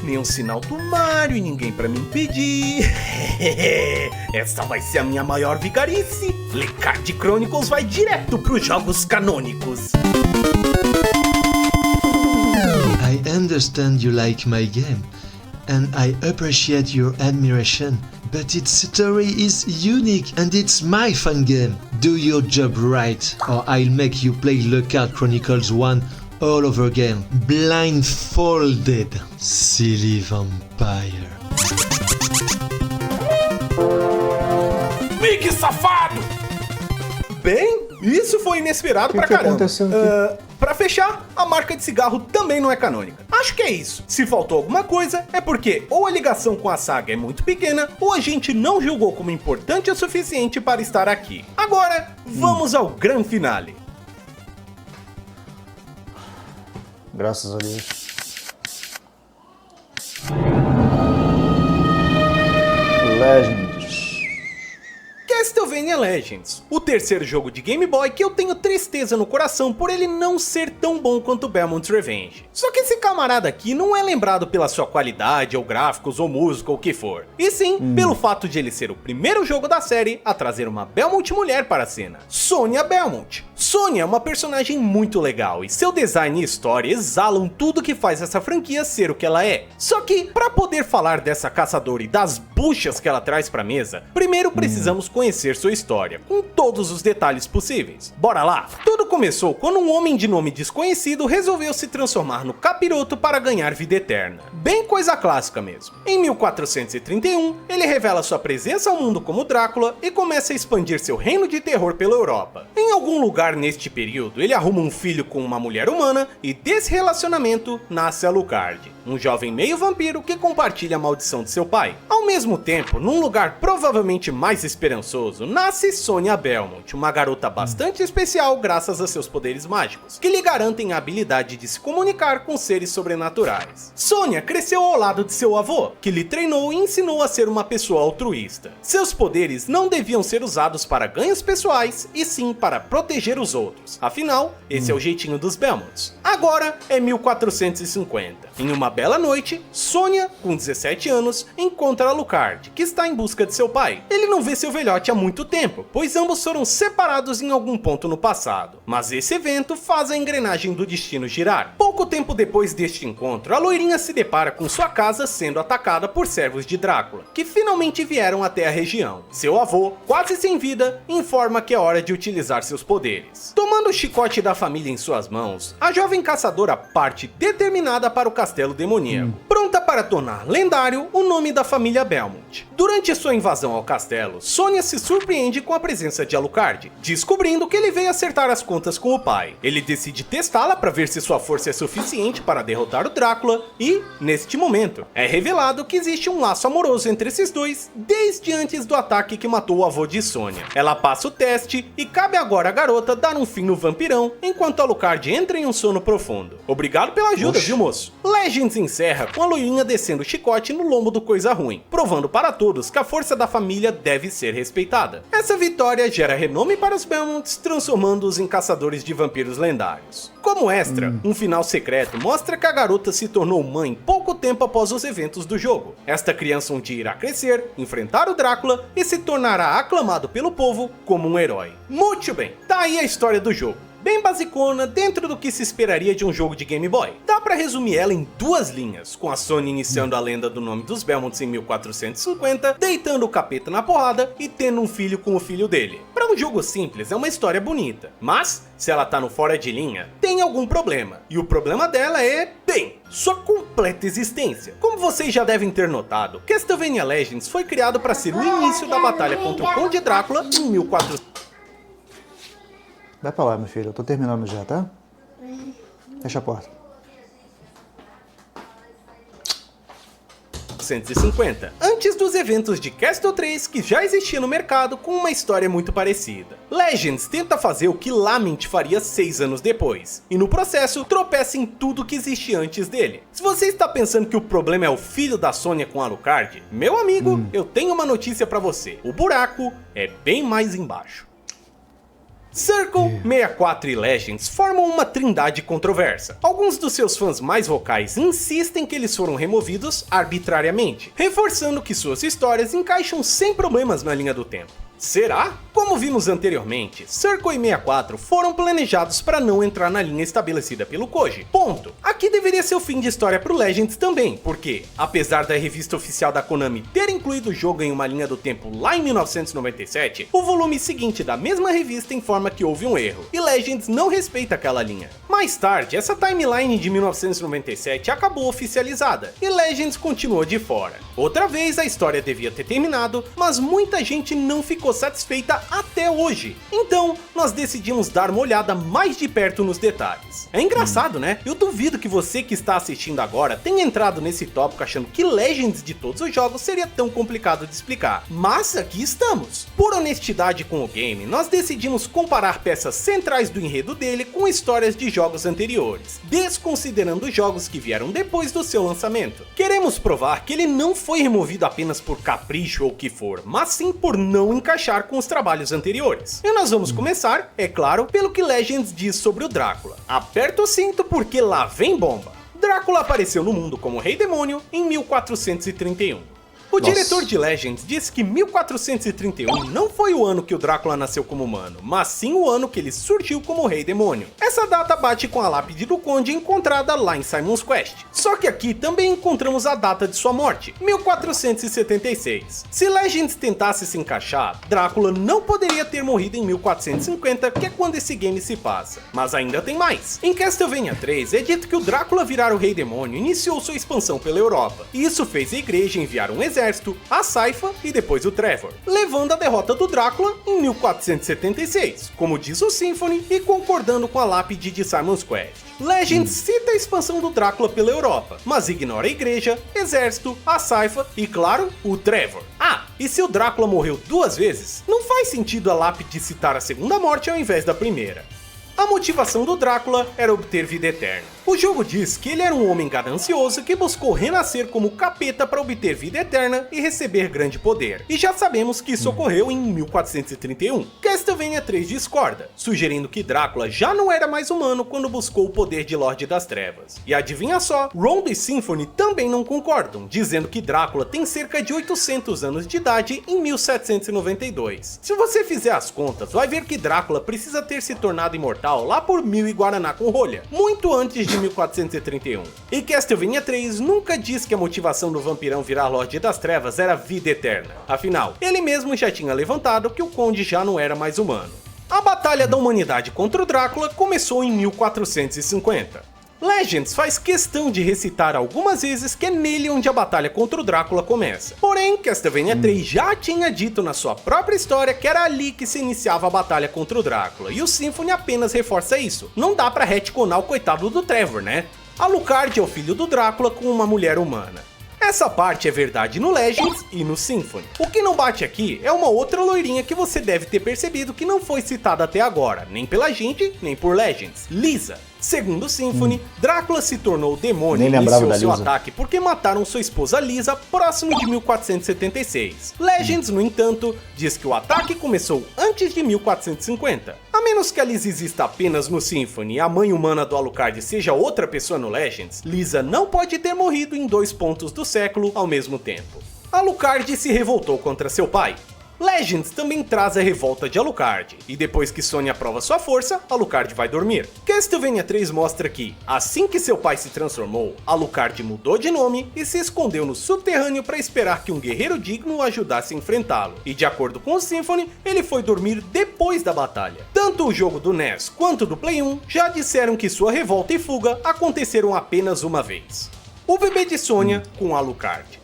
Nenhum sinal do Mario e ninguém pra me impedir. Essa vai ser a minha maior vigarice. Lecard Chronicles vai direto pros jogos canônicos. I understand you like my game, and I appreciate your admiration, but its story is unique and it's my fun game. Do your job right, or I'll make you play Lecard Chronicles 1 all over again, blindfolded, silly vampire. Mickey safado! Bem, isso foi inesperado pra caramba. Aconteceu aqui? Pra fechar, a marca de cigarro também não é canônica. Acho que é isso. Se faltou alguma coisa, é porque ou a ligação com a saga é muito pequena, ou a gente não julgou como importante o suficiente para estar aqui. Agora, vamos ao grande finale. Graças a Deus. Legends. Castlevania Legends, o terceiro jogo de Game Boy que eu tenho tristeza no coração por ele não ser tão bom quanto Belmont's Revenge. Só que esse camarada aqui não é lembrado pela sua qualidade, ou gráficos, ou música, ou o que for. E sim, pelo fato de ele ser o primeiro jogo da série a trazer uma Belmont mulher para a cena. Sonia Belmont. Sonia é uma personagem muito legal e seu design e história exalam tudo que faz essa franquia ser o que ela é. Só que, para poder falar dessa caçadora e das buchas que ela traz pra mesa, primeiro precisamos conhecer sua história, com todos os detalhes possíveis. Bora lá! Tudo começou quando um homem de nome desconhecido resolveu se transformar no capiroto para ganhar vida eterna. Bem coisa clássica mesmo. Em 1431, ele revela sua presença ao mundo como Drácula e começa a expandir seu reino de terror pela Europa. Em algum lugar neste período, ele arruma um filho com uma mulher humana e desse relacionamento nasce Alucard, um jovem meio vampiro que compartilha a maldição de seu pai. Ao mesmo tempo, num lugar provavelmente mais esperançoso, nasce Sonia Belmont, uma garota bastante especial graças a seus poderes mágicos, que lhe garantem a habilidade de se comunicar com seres sobrenaturais. Sonia cresceu ao lado de seu avô, que lhe treinou e ensinou a ser uma pessoa altruísta. Seus poderes não deviam ser usados para ganhos pessoais, e sim para proteger os outros. Afinal, esse é o jeitinho dos Belmonts. Agora é 1450. Em uma bela noite, Sonia, com 17 anos, encontra Alucard, que está em busca de seu pai. Ele não vê seu velhote há muito tempo, pois ambos foram separados em algum ponto no passado. Mas esse evento faz a engrenagem do destino girar. Pouco tempo depois deste encontro, a loirinha se depara com sua casa sendo atacada por servos de Drácula, que finalmente vieram até a região. Seu avô, quase sem vida, informa que é hora de utilizar seus poderes. Tomando o chicote da família em suas mãos, a jovem caçadora parte determinada para o castelo demoníaco, pronta para tornar lendário o nome da família Belmont. Durante sua invasão ao castelo, Sonia se surpreende com a presença de Alucard, descobrindo que ele veio acertar as contas com o pai. Ele decide testá-la para ver se sua força é suficiente para derrotar o Drácula e, neste momento, é revelado que existe um laço amoroso entre esses dois desde antes do ataque que matou o avô de Sonia. Ela passa o teste e cabe agora à garota dar um fim no vampirão enquanto Alucard entra em um sono profundo. Obrigado pela ajuda, viu, moço? Legends encerra com a loirinha descendo o chicote no lombo do Coisa Ruim, provando para todos que a força da família deve ser respeitada. Essa vitória gera renome para os Belmonts, transformando-os em caçadores de vampiros lendários. Como extra, um final secreto mostra que a garota se tornou mãe pouco tempo após os eventos do jogo. Esta criança um dia irá crescer, enfrentar o Drácula e se tornará aclamado pelo povo como um herói. Muito bem, tá aí a história do jogo. Bem basicona dentro do que se esperaria de um jogo de Game Boy. Dá pra resumir ela em duas linhas, com a Sony iniciando a lenda do nome dos Belmonts em 1450, deitando o capeta na porrada e tendo um filho com o filho dele. Pra um jogo simples é uma história bonita, mas se ela tá no fora de linha, tem algum problema. E o problema dela é, bem, sua completa existência. Como vocês já devem ter notado, Castlevania Legends foi criado para ser o início da batalha contra o Conde Drácula em 1400. Vai pra lá, meu filho. Eu tô terminando já, tá? Fecha a porta. 150, antes dos eventos de Castle 3 que já existia no mercado com uma história muito parecida. Legends tenta fazer o que Lament faria 6 anos depois, e no processo tropeça em tudo que existia antes dele. Se você está pensando que o problema é o filho da Sonia com Alucard, meu amigo, eu tenho uma notícia pra você. O buraco é bem mais embaixo. Circle, 64 e Legends formam uma trindade controversa. Alguns dos seus fãs mais vocais insistem que eles foram removidos arbitrariamente, reforçando que suas histórias encaixam sem problemas na linha do tempo. Será? Como vimos anteriormente, Circle e 64 foram planejados para não entrar na linha estabelecida pelo Koji. Ponto. Aqui deveria ser o fim de história pro Legends também, porque, apesar da revista oficial da Konami ter incluído o jogo em uma linha do tempo lá em 1997, o volume seguinte da mesma revista informa que houve um erro, e Legends não respeita aquela linha. Mais tarde, essa timeline de 1997 acabou oficializada, e Legends continuou de fora. Outra vez a história devia ter terminado, mas muita gente não ficou satisfeita até hoje. Então, nós decidimos dar uma olhada mais de perto nos detalhes. É engraçado, né? Eu duvido que você que está assistindo agora tenha entrado nesse tópico achando que Legends de todos os jogos seria tão complicado de explicar. Mas aqui estamos. Por honestidade com o game, nós decidimos comparar peças centrais do enredo dele com histórias de jogos anteriores, desconsiderando os jogos que vieram depois do seu lançamento. Queremos provar que ele não foi removido apenas por capricho ou o que for, mas sim por não encaixar com os trabalhos anteriores. E nós vamos começar, é claro, pelo que Legends diz sobre o Drácula. Aperta o cinto porque lá vem bomba. Drácula apareceu no mundo como Rei Demônio em 1431. O diretor de Legends disse que 1431 não foi o ano que o Drácula nasceu como humano, mas sim o ano que ele surgiu como Rei Demônio. Essa data bate com a lápide do Conde encontrada lá em Simon's Quest. Só que aqui também encontramos a data de sua morte, 1476. Se Legends tentasse se encaixar, Drácula não poderia ter morrido em 1450, que é quando esse game se passa. Mas ainda tem mais. Em Castlevania 3 é dito que o Drácula virar o Rei Demônio iniciou sua expansão pela Europa, e isso fez a igreja enviar um exército, a Saifa e depois o Trevor, levando a derrota do Drácula em 1476, como diz o Symphony e concordando com a lápide de Simon's Quest. Legends cita a expansão do Drácula pela Europa, mas ignora a igreja, exército, a Saifa e, claro, o Trevor. Ah, e se o Drácula morreu 2 vezes, não faz sentido a lápide citar a segunda morte ao invés da primeira. A motivação do Drácula era obter vida eterna. O jogo diz que ele era um homem ganancioso que buscou renascer como capeta para obter vida eterna e receber grande poder. E já sabemos que isso ocorreu em 1431. Castlevania 3 discorda, sugerindo que Drácula já não era mais humano quando buscou o poder de Lorde das Trevas. E adivinha só, Rondo e Symphony também não concordam, dizendo que Drácula tem cerca de 800 anos de idade em 1792. Se você fizer as contas, vai ver que Drácula precisa ter se tornado imortal lá por 1000 e Guaraná com rolha, muito antes de 1431. E Castlevania 3 nunca diz que a motivação do vampirão virar Lorde das Trevas era vida eterna. Afinal, ele mesmo já tinha levantado que o Conde já não era mais humano. A batalha da humanidade contra o Drácula começou em 1450. Legends faz questão de recitar algumas vezes que é nele onde a batalha contra o Drácula começa. Porém, Castlevania 3 já tinha dito na sua própria história que era ali que se iniciava a batalha contra o Drácula, e o Symphony apenas reforça isso. Não dá pra retconar o coitado do Trevor, né? Alucard é o filho do Drácula com uma mulher humana. Essa parte é verdade no Legends e no Symphony. O que não bate aqui é uma outra loirinha que você deve ter percebido que não foi citada até agora, nem pela gente, nem por Legends. Lisa. Segundo Symphony, Drácula se tornou demônio e iniciou seu ataque porque mataram sua esposa Lisa próximo de 1476. Legends, no entanto, diz que o ataque começou antes de 1450. A menos que a Lisa exista apenas no Symphony e a mãe humana do Alucard seja outra pessoa no Legends, Lisa não pode ter morrido em 2 pontos do século ao mesmo tempo. Alucard se revoltou contra seu pai. Legends também traz a revolta de Alucard, e depois que Sonya prova sua força, Alucard vai dormir. Castlevania 3 mostra que, assim que seu pai se transformou, Alucard mudou de nome e se escondeu no subterrâneo para esperar que um guerreiro digno o ajudasse a enfrentá-lo, e de acordo com o Symphony, ele foi dormir depois da batalha. Tanto o jogo do NES quanto do Play 1 já disseram que sua revolta e fuga aconteceram apenas uma vez. O bebê de Sonya com Alucard.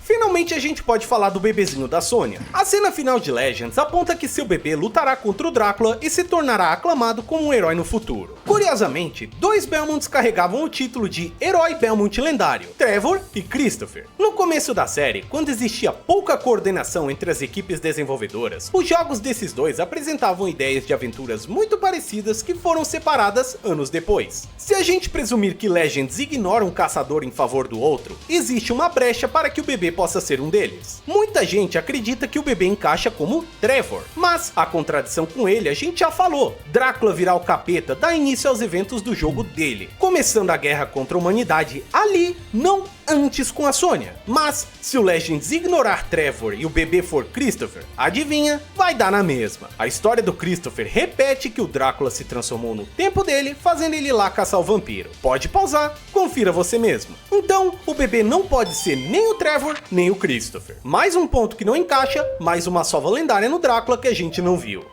Finalmente a gente pode falar do bebezinho da Sonya. A cena final de Legends aponta que seu bebê lutará contra o Drácula e se tornará aclamado como um herói no futuro. Curiosamente, 2 Belmonts carregavam o título de Herói Belmont Lendário, Trevor e Christopher. No começo da série, quando existia pouca coordenação entre as equipes desenvolvedoras, os jogos desses dois apresentavam ideias de aventuras muito parecidas que foram separadas anos depois. Se a gente presumir que Legends ignora um caçador em favor do outro, existe uma brecha para que o bebê possa ser um deles. Muita gente acredita que o bebê encaixa como Trevor, mas a contradição com ele a gente já falou. Drácula virar o capeta dá início aos eventos do jogo dele, começando a guerra contra a humanidade ali, não antes com a Sonya. Mas se o Legends ignorar Trevor e o bebê for Christopher, adivinha, vai dar na mesma. A história do Christopher repete que o Drácula se transformou no tempo dele, fazendo ele ir lá caçar o vampiro. Pode pausar, confira você mesmo. Então, o bebê não pode ser nem o Trevor, nem o Christopher. Mais um ponto que não encaixa, mais uma sova lendária no Drácula que a gente não viu.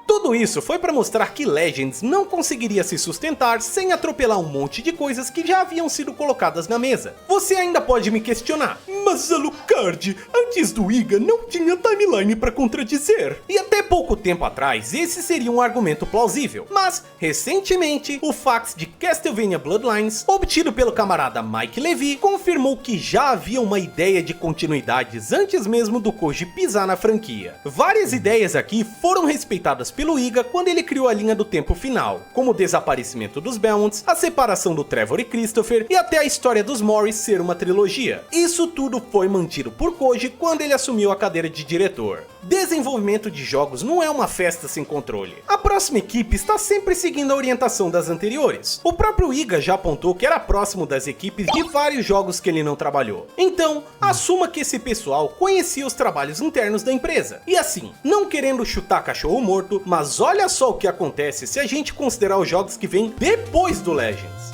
Tudo isso foi para mostrar que Legends não conseguiria se sustentar sem atropelar um monte de coisas que já haviam sido colocadas na mesa. Você ainda pode me questionar, mas Alucard, antes do Iga não tinha timeline para contradizer. E até pouco tempo atrás esse seria um argumento plausível, mas recentemente o fax de Castlevania Bloodlines, obtido pelo camarada Mike Levy, confirmou que já havia uma ideia de continuidades antes mesmo do Koji pisar na franquia. Várias ideias aqui foram respeitadas pelo Iga quando ele criou a linha do tempo final, como o desaparecimento dos Belmonts, a separação do Trevor e Christopher e até a história dos Morris ser uma trilogia. Isso tudo foi mantido por Koji quando ele assumiu a cadeira de diretor. Desenvolvimento de jogos não é uma festa sem controle. A próxima equipe está sempre seguindo a orientação das anteriores. O próprio Iga já apontou que era próximo das equipes de vários jogos que ele não trabalhou. Então, assuma que esse pessoal conhecia os trabalhos internos da empresa. E assim, não querendo chutar cachorro morto, mas olha só o que acontece se a gente considerar os jogos que vêm depois do Legends.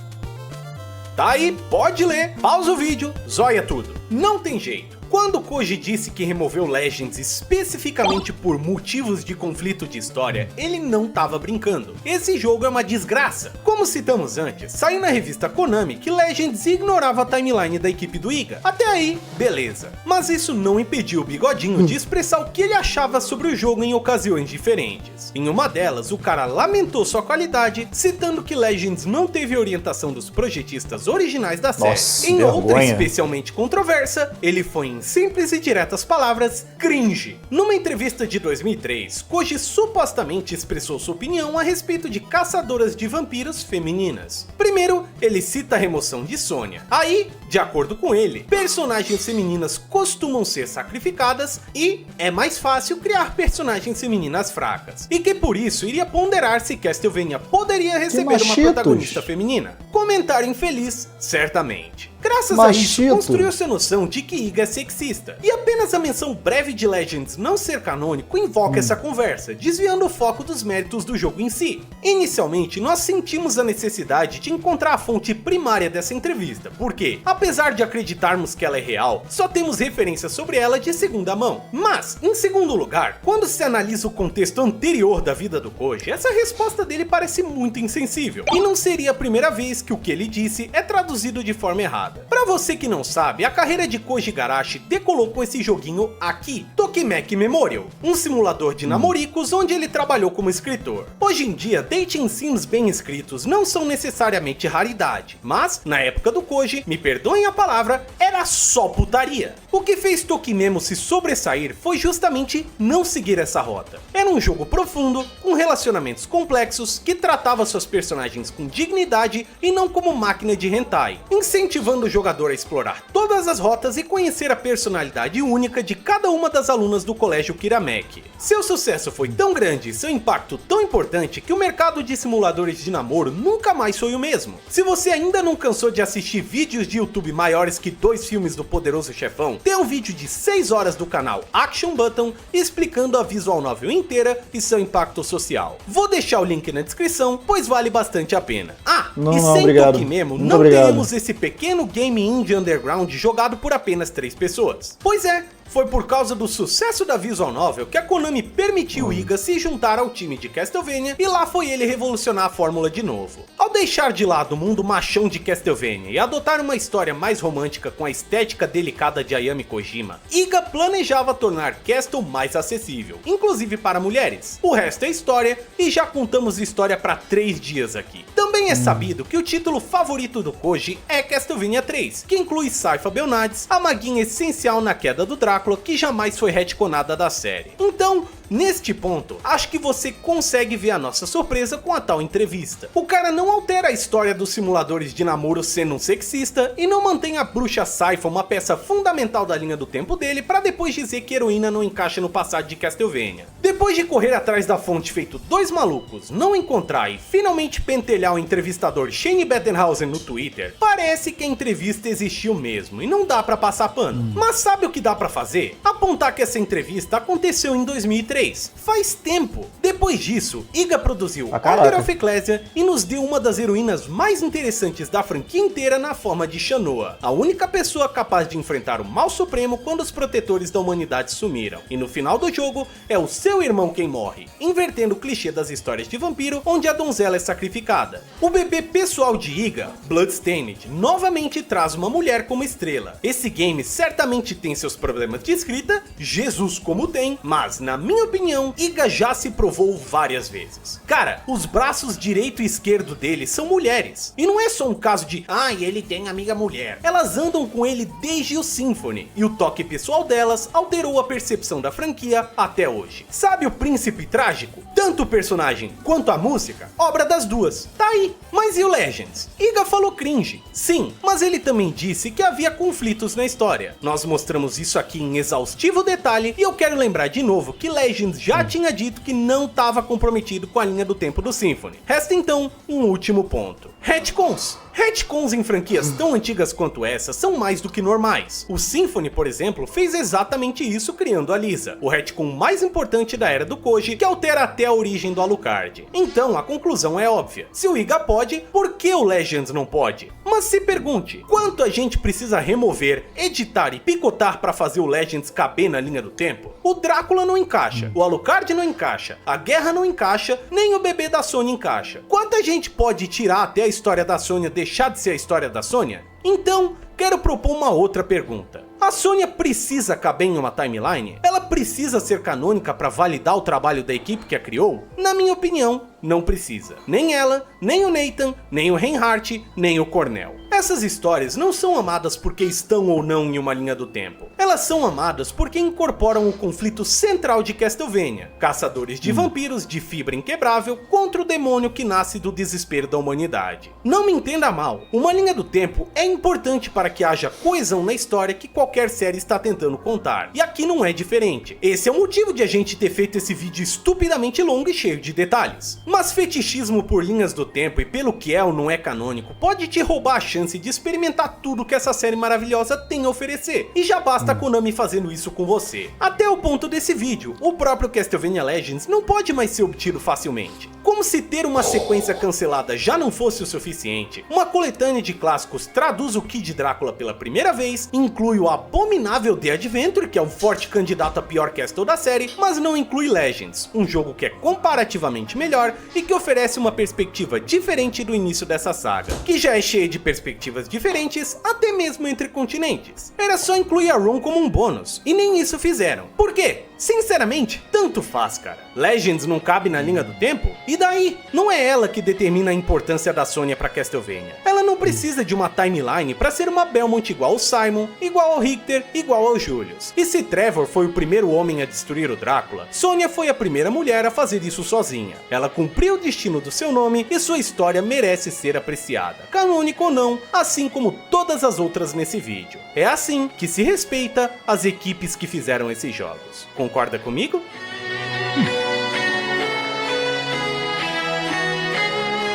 Tá aí, pode ler, pausa o vídeo, zóia tudo. Não tem jeito. Quando Koji disse que removeu Legends especificamente por motivos de conflito de história, ele não tava brincando. Esse jogo é uma desgraça. Como citamos antes, saiu na revista Konami que Legends ignorava a timeline da equipe do Iga. Até aí, beleza. Mas isso não impediu o Bigodinho de expressar o que ele achava sobre o jogo em ocasiões diferentes. Em uma delas, o cara lamentou sua qualidade, citando que Legends não teve a orientação dos projetistas originais da série. Nossa, em vergonha. outra especialmente controversa, ele foi em simples e diretas palavras, cringe. Numa entrevista de 2003, Koji supostamente expressou sua opinião a respeito de caçadoras de vampiros femininas. Primeiro, ele cita a remoção de Sonya. Aí, de acordo com ele, personagens femininas costumam ser sacrificadas e é mais fácil criar personagens femininas fracas. E que por isso iria ponderar se Castlevania poderia receber uma protagonista feminina. Comentário infeliz, certamente. Graças a isso, construiu-se a noção de que Iga é sexista. E apenas a menção breve de Legends não ser canônico invoca essa conversa, desviando o foco dos méritos do jogo em si. Inicialmente, nós sentimos a necessidade de encontrar a fonte primária dessa entrevista, porque, apesar de acreditarmos que ela é real, só temos referências sobre ela de segunda mão. Mas, em segundo lugar, quando se analisa o contexto anterior da vida do Koji, essa resposta dele parece muito insensível. E não seria a primeira vez que o que ele disse é traduzido de forma errada. Pra você que não sabe, a carreira de Koji Igarashi decolou com esse joguinho aqui, Tokimeki Memorial, um simulador de namoricos onde ele trabalhou como escritor. Hoje em dia, dating sims bem escritos não são necessariamente raridade, mas, na época do Koji, me perdoem a palavra, era só putaria. O que fez Tokimemo se sobressair foi justamente não seguir essa rota. Era um jogo profundo, com relacionamentos complexos, que tratava suas personagens com dignidade e não como máquina de hentai, incentivando o jogador a explorar todas as rotas e conhecer a personalidade única de cada uma das alunas do colégio Kirameki. Seu sucesso foi tão grande e seu impacto tão importante que o mercado de simuladores de namoro nunca mais foi o mesmo. Se você ainda não cansou de assistir vídeos de YouTube maiores que 2 filmes do Poderoso Chefão, tem um vídeo de 6 horas do canal Action Button explicando a visual novel inteira e seu impacto social. Vou deixar o link na descrição, pois vale bastante a pena. Sem Tokimemo, não teríamos esse pequeno game indie underground jogado por apenas 3 pessoas. Pois é, foi por causa do sucesso da visual novel que a Konami permitiu Iga se juntar ao time de Castlevania e lá foi ele revolucionar a fórmula de novo. Ao deixar de lado o mundo machão de Castlevania e adotar uma história mais romântica com a estética delicada de Ayami Kojima, Iga planejava tornar Castle mais acessível, inclusive para mulheres. O resto é história e já contamos história para 3 dias aqui. Também é sabido que o título favorito do Koji é Castlevania 3, que inclui Sypha Belnades, a maguinha essencial na queda do Drácula, que jamais foi retconada da série. Então, neste ponto, acho que você consegue ver a nossa surpresa com a tal entrevista. O cara não altera a história dos simuladores de namoro sendo um sexista e não mantém a bruxa Sypha uma peça fundamental da linha do tempo dele para depois dizer que heroína não encaixa no passado de Castlevania. Depois de correr atrás da fonte feito 2 malucos, não encontrar e finalmente pentelhar o entrevistador Shane Bettenhausen no Twitter, parece que a entrevista existiu mesmo e não dá pra passar pano. Mas sabe o que dá pra fazer? Apontar que essa entrevista aconteceu em 2003. Faz tempo. Depois disso, Iga produziu Order of Ecclesia e nos deu uma das heroínas mais interessantes da franquia inteira na forma de Shanoa, a única pessoa capaz de enfrentar o mal supremo quando os protetores da humanidade sumiram. E no final do jogo, é o seu irmão quem morre, invertendo o clichê das histórias de vampiro onde a donzela é sacrificada. O bebê pessoal de Iga, Bloodstained, novamente traz uma mulher como estrela. Esse game certamente tem seus problemas de escrita, Jesus como tem, mas na minha opinião, Iga já se provou várias vezes. Cara, os braços direito e esquerdo dele são mulheres. E não é só um caso de, ele tem amiga mulher. Elas andam com ele desde o Symphony, e o toque pessoal delas alterou a percepção da franquia até hoje. Sabe o Príncipe Trágico? Tanto o personagem quanto a música, obra das duas. Tá aí. Mas e o Legends? Iga falou cringe. Sim, mas ele também disse que havia conflitos na história. Nós mostramos isso aqui em exaustivo detalhe e eu quero lembrar de novo que Legends já tinha dito que não estava comprometido com a linha do tempo do Symphony. Resta então um último ponto. Retcons. Retcons em franquias tão antigas quanto essa são mais do que normais. O Symphony, por exemplo, fez exatamente isso criando a Lisa, o retcon mais importante da era do Koji, que altera até a origem do Alucard. Então a conclusão é óbvia. Se o Iga pode, por que o Legends não pode? Mas se pergunte, quanto a gente precisa remover, editar e picotar para fazer o Legends caber na linha do tempo? O Drácula não encaixa, o Alucard não encaixa, a guerra não encaixa, nem o bebê da Sônia encaixa. Quanta gente pode tirar até a história da Sônia deixar de ser a história da Sônia? Então, quero propor uma outra pergunta. A Sônia precisa caber em uma timeline? Ela precisa ser canônica para validar o trabalho da equipe que a criou? Na minha opinião, não precisa. Nem ela, nem o Nathan, nem o Reinhardt, nem o Cornell. Essas histórias não são amadas porque estão ou não em uma linha do tempo. Elas são amadas porque incorporam o conflito central de Castlevania, caçadores de vampiros de fibra inquebrável contra o demônio que nasce do desespero da humanidade. Não me entenda mal, uma linha do tempo é importante para que haja coesão na história que qualquer série está tentando contar, e aqui não é diferente. Esse é o motivo de a gente ter feito esse vídeo estupidamente longo e cheio de detalhes. Mas fetichismo por linhas do tempo e pelo que é ou não é canônico pode te roubar a chance de experimentar tudo que essa série maravilhosa tem a oferecer, e já basta a Konami fazendo isso com você. Até o ponto desse vídeo, o próprio Castlevania Legends não pode mais ser obtido facilmente. Como se ter uma sequência cancelada já não fosse o suficiente, uma coletânea de clássicos traduz o Kid Drácula pela primeira vez, inclui o abominável The Adventure, que é um forte candidato a pior castle da série, mas não inclui Legends, um jogo que é comparativamente melhor e que oferece uma perspectiva diferente do início dessa saga, que já é cheia de perspectivas diferentes, até mesmo entre continentes. Era só incluir a ROM como um bônus, e nem isso fizeram. Por quê? Sinceramente, tanto faz, cara. Legends não cabe na linha do tempo? E daí? Não é ela que determina a importância da Sonya pra Castlevania. Ela não precisa de uma timeline pra ser uma Belmont igual ao Simon, igual ao Richter, igual ao Julius. E se Trevor foi o primeiro homem a destruir o Drácula, Sonya foi a primeira mulher a fazer isso sozinha. Ela cumpriu o destino do seu nome e sua história merece ser apreciada, canônico ou não, assim como todas as outras nesse vídeo. É assim que se respeita as equipes que fizeram esses jogos. Concorda comigo?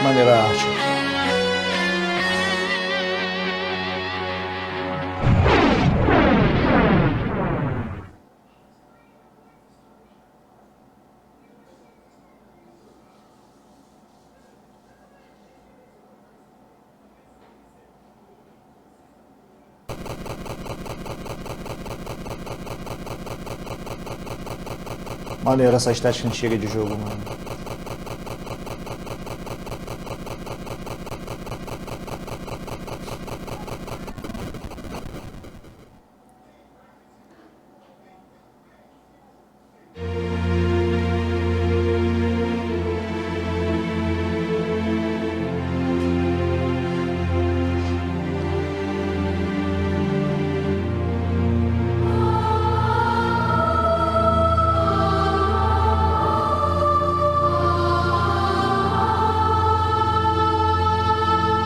Maneira a arte. Maneira essa estética antiga de jogo, mano.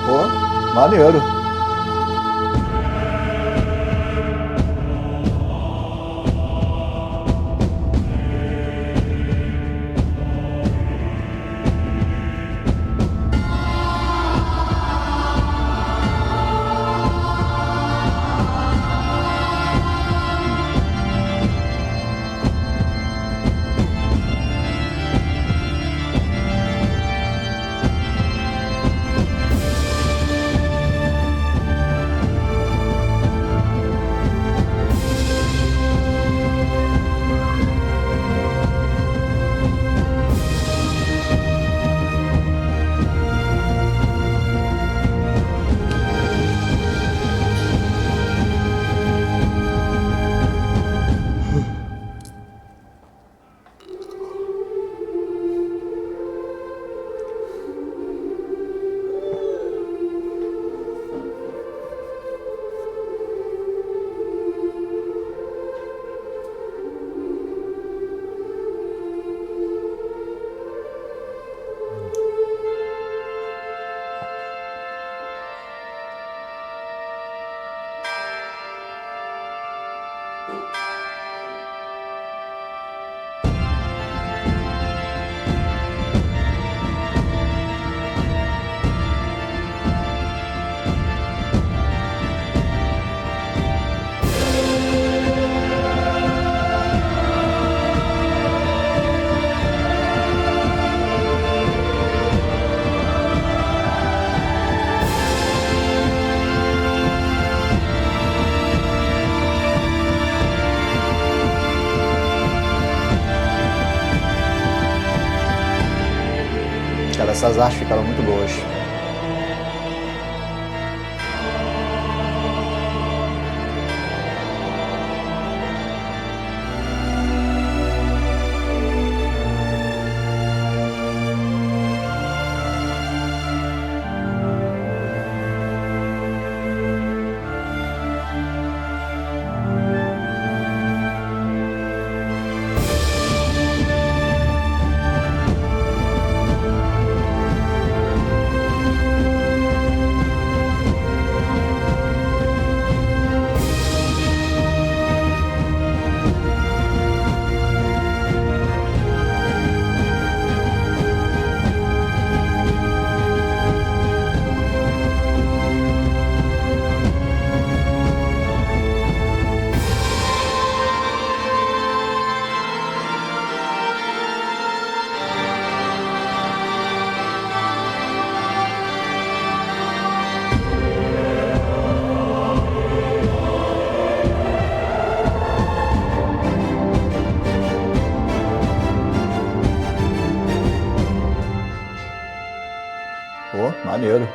Pô, maneiro. Cara, essas artes ficaram muito boas. Maneiro.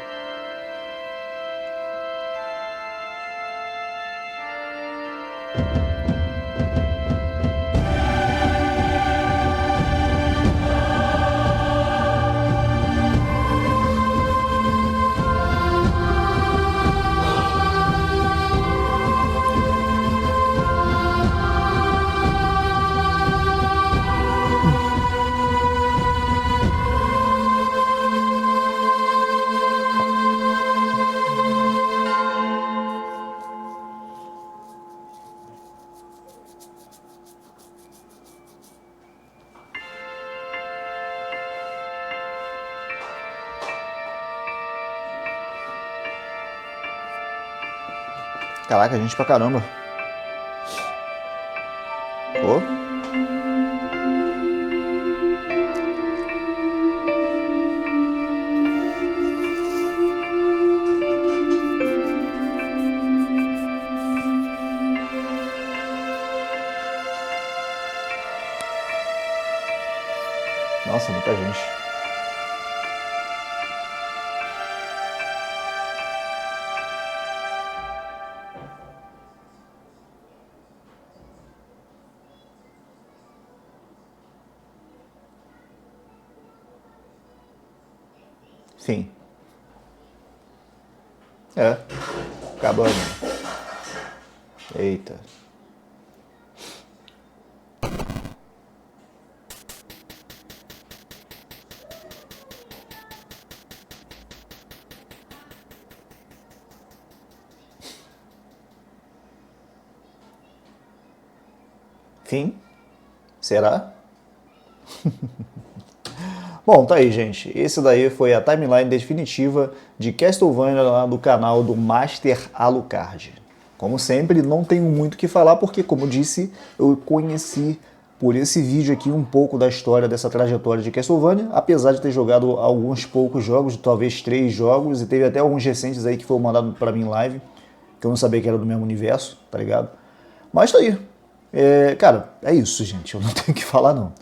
Caraca, gente pra caramba. Pô. Nossa, muita gente. Sim. É. Acabando. Eita. Fim? Será? Bom, tá aí, gente. Esse daí foi a timeline definitiva de Castlevania lá do canal do Master Alucard. Como sempre, não tenho muito o que falar porque, como disse, eu conheci por esse vídeo aqui um pouco da história dessa trajetória de Castlevania, apesar de ter jogado alguns poucos jogos, talvez 3 jogos, e teve até alguns recentes aí que foram mandados pra mim em live, que eu não sabia que era do mesmo universo, tá ligado? Mas tá aí. Cara, é isso, gente. Eu não tenho o que falar, não.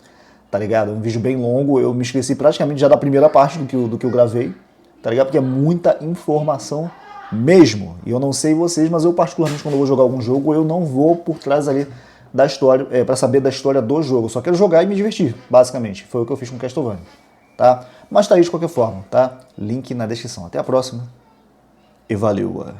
Tá ligado? É um vídeo bem longo, eu me esqueci praticamente já da primeira parte do que eu gravei, tá ligado? Porque é muita informação mesmo. E eu não sei vocês, mas eu particularmente quando eu vou jogar algum jogo, eu não vou por trás ali da história, pra saber da história do jogo. Eu só quero jogar e me divertir, basicamente. Foi o que eu fiz com Castlevania, tá? Mas tá aí de qualquer forma, tá? Link na descrição. Até a próxima. E valeu!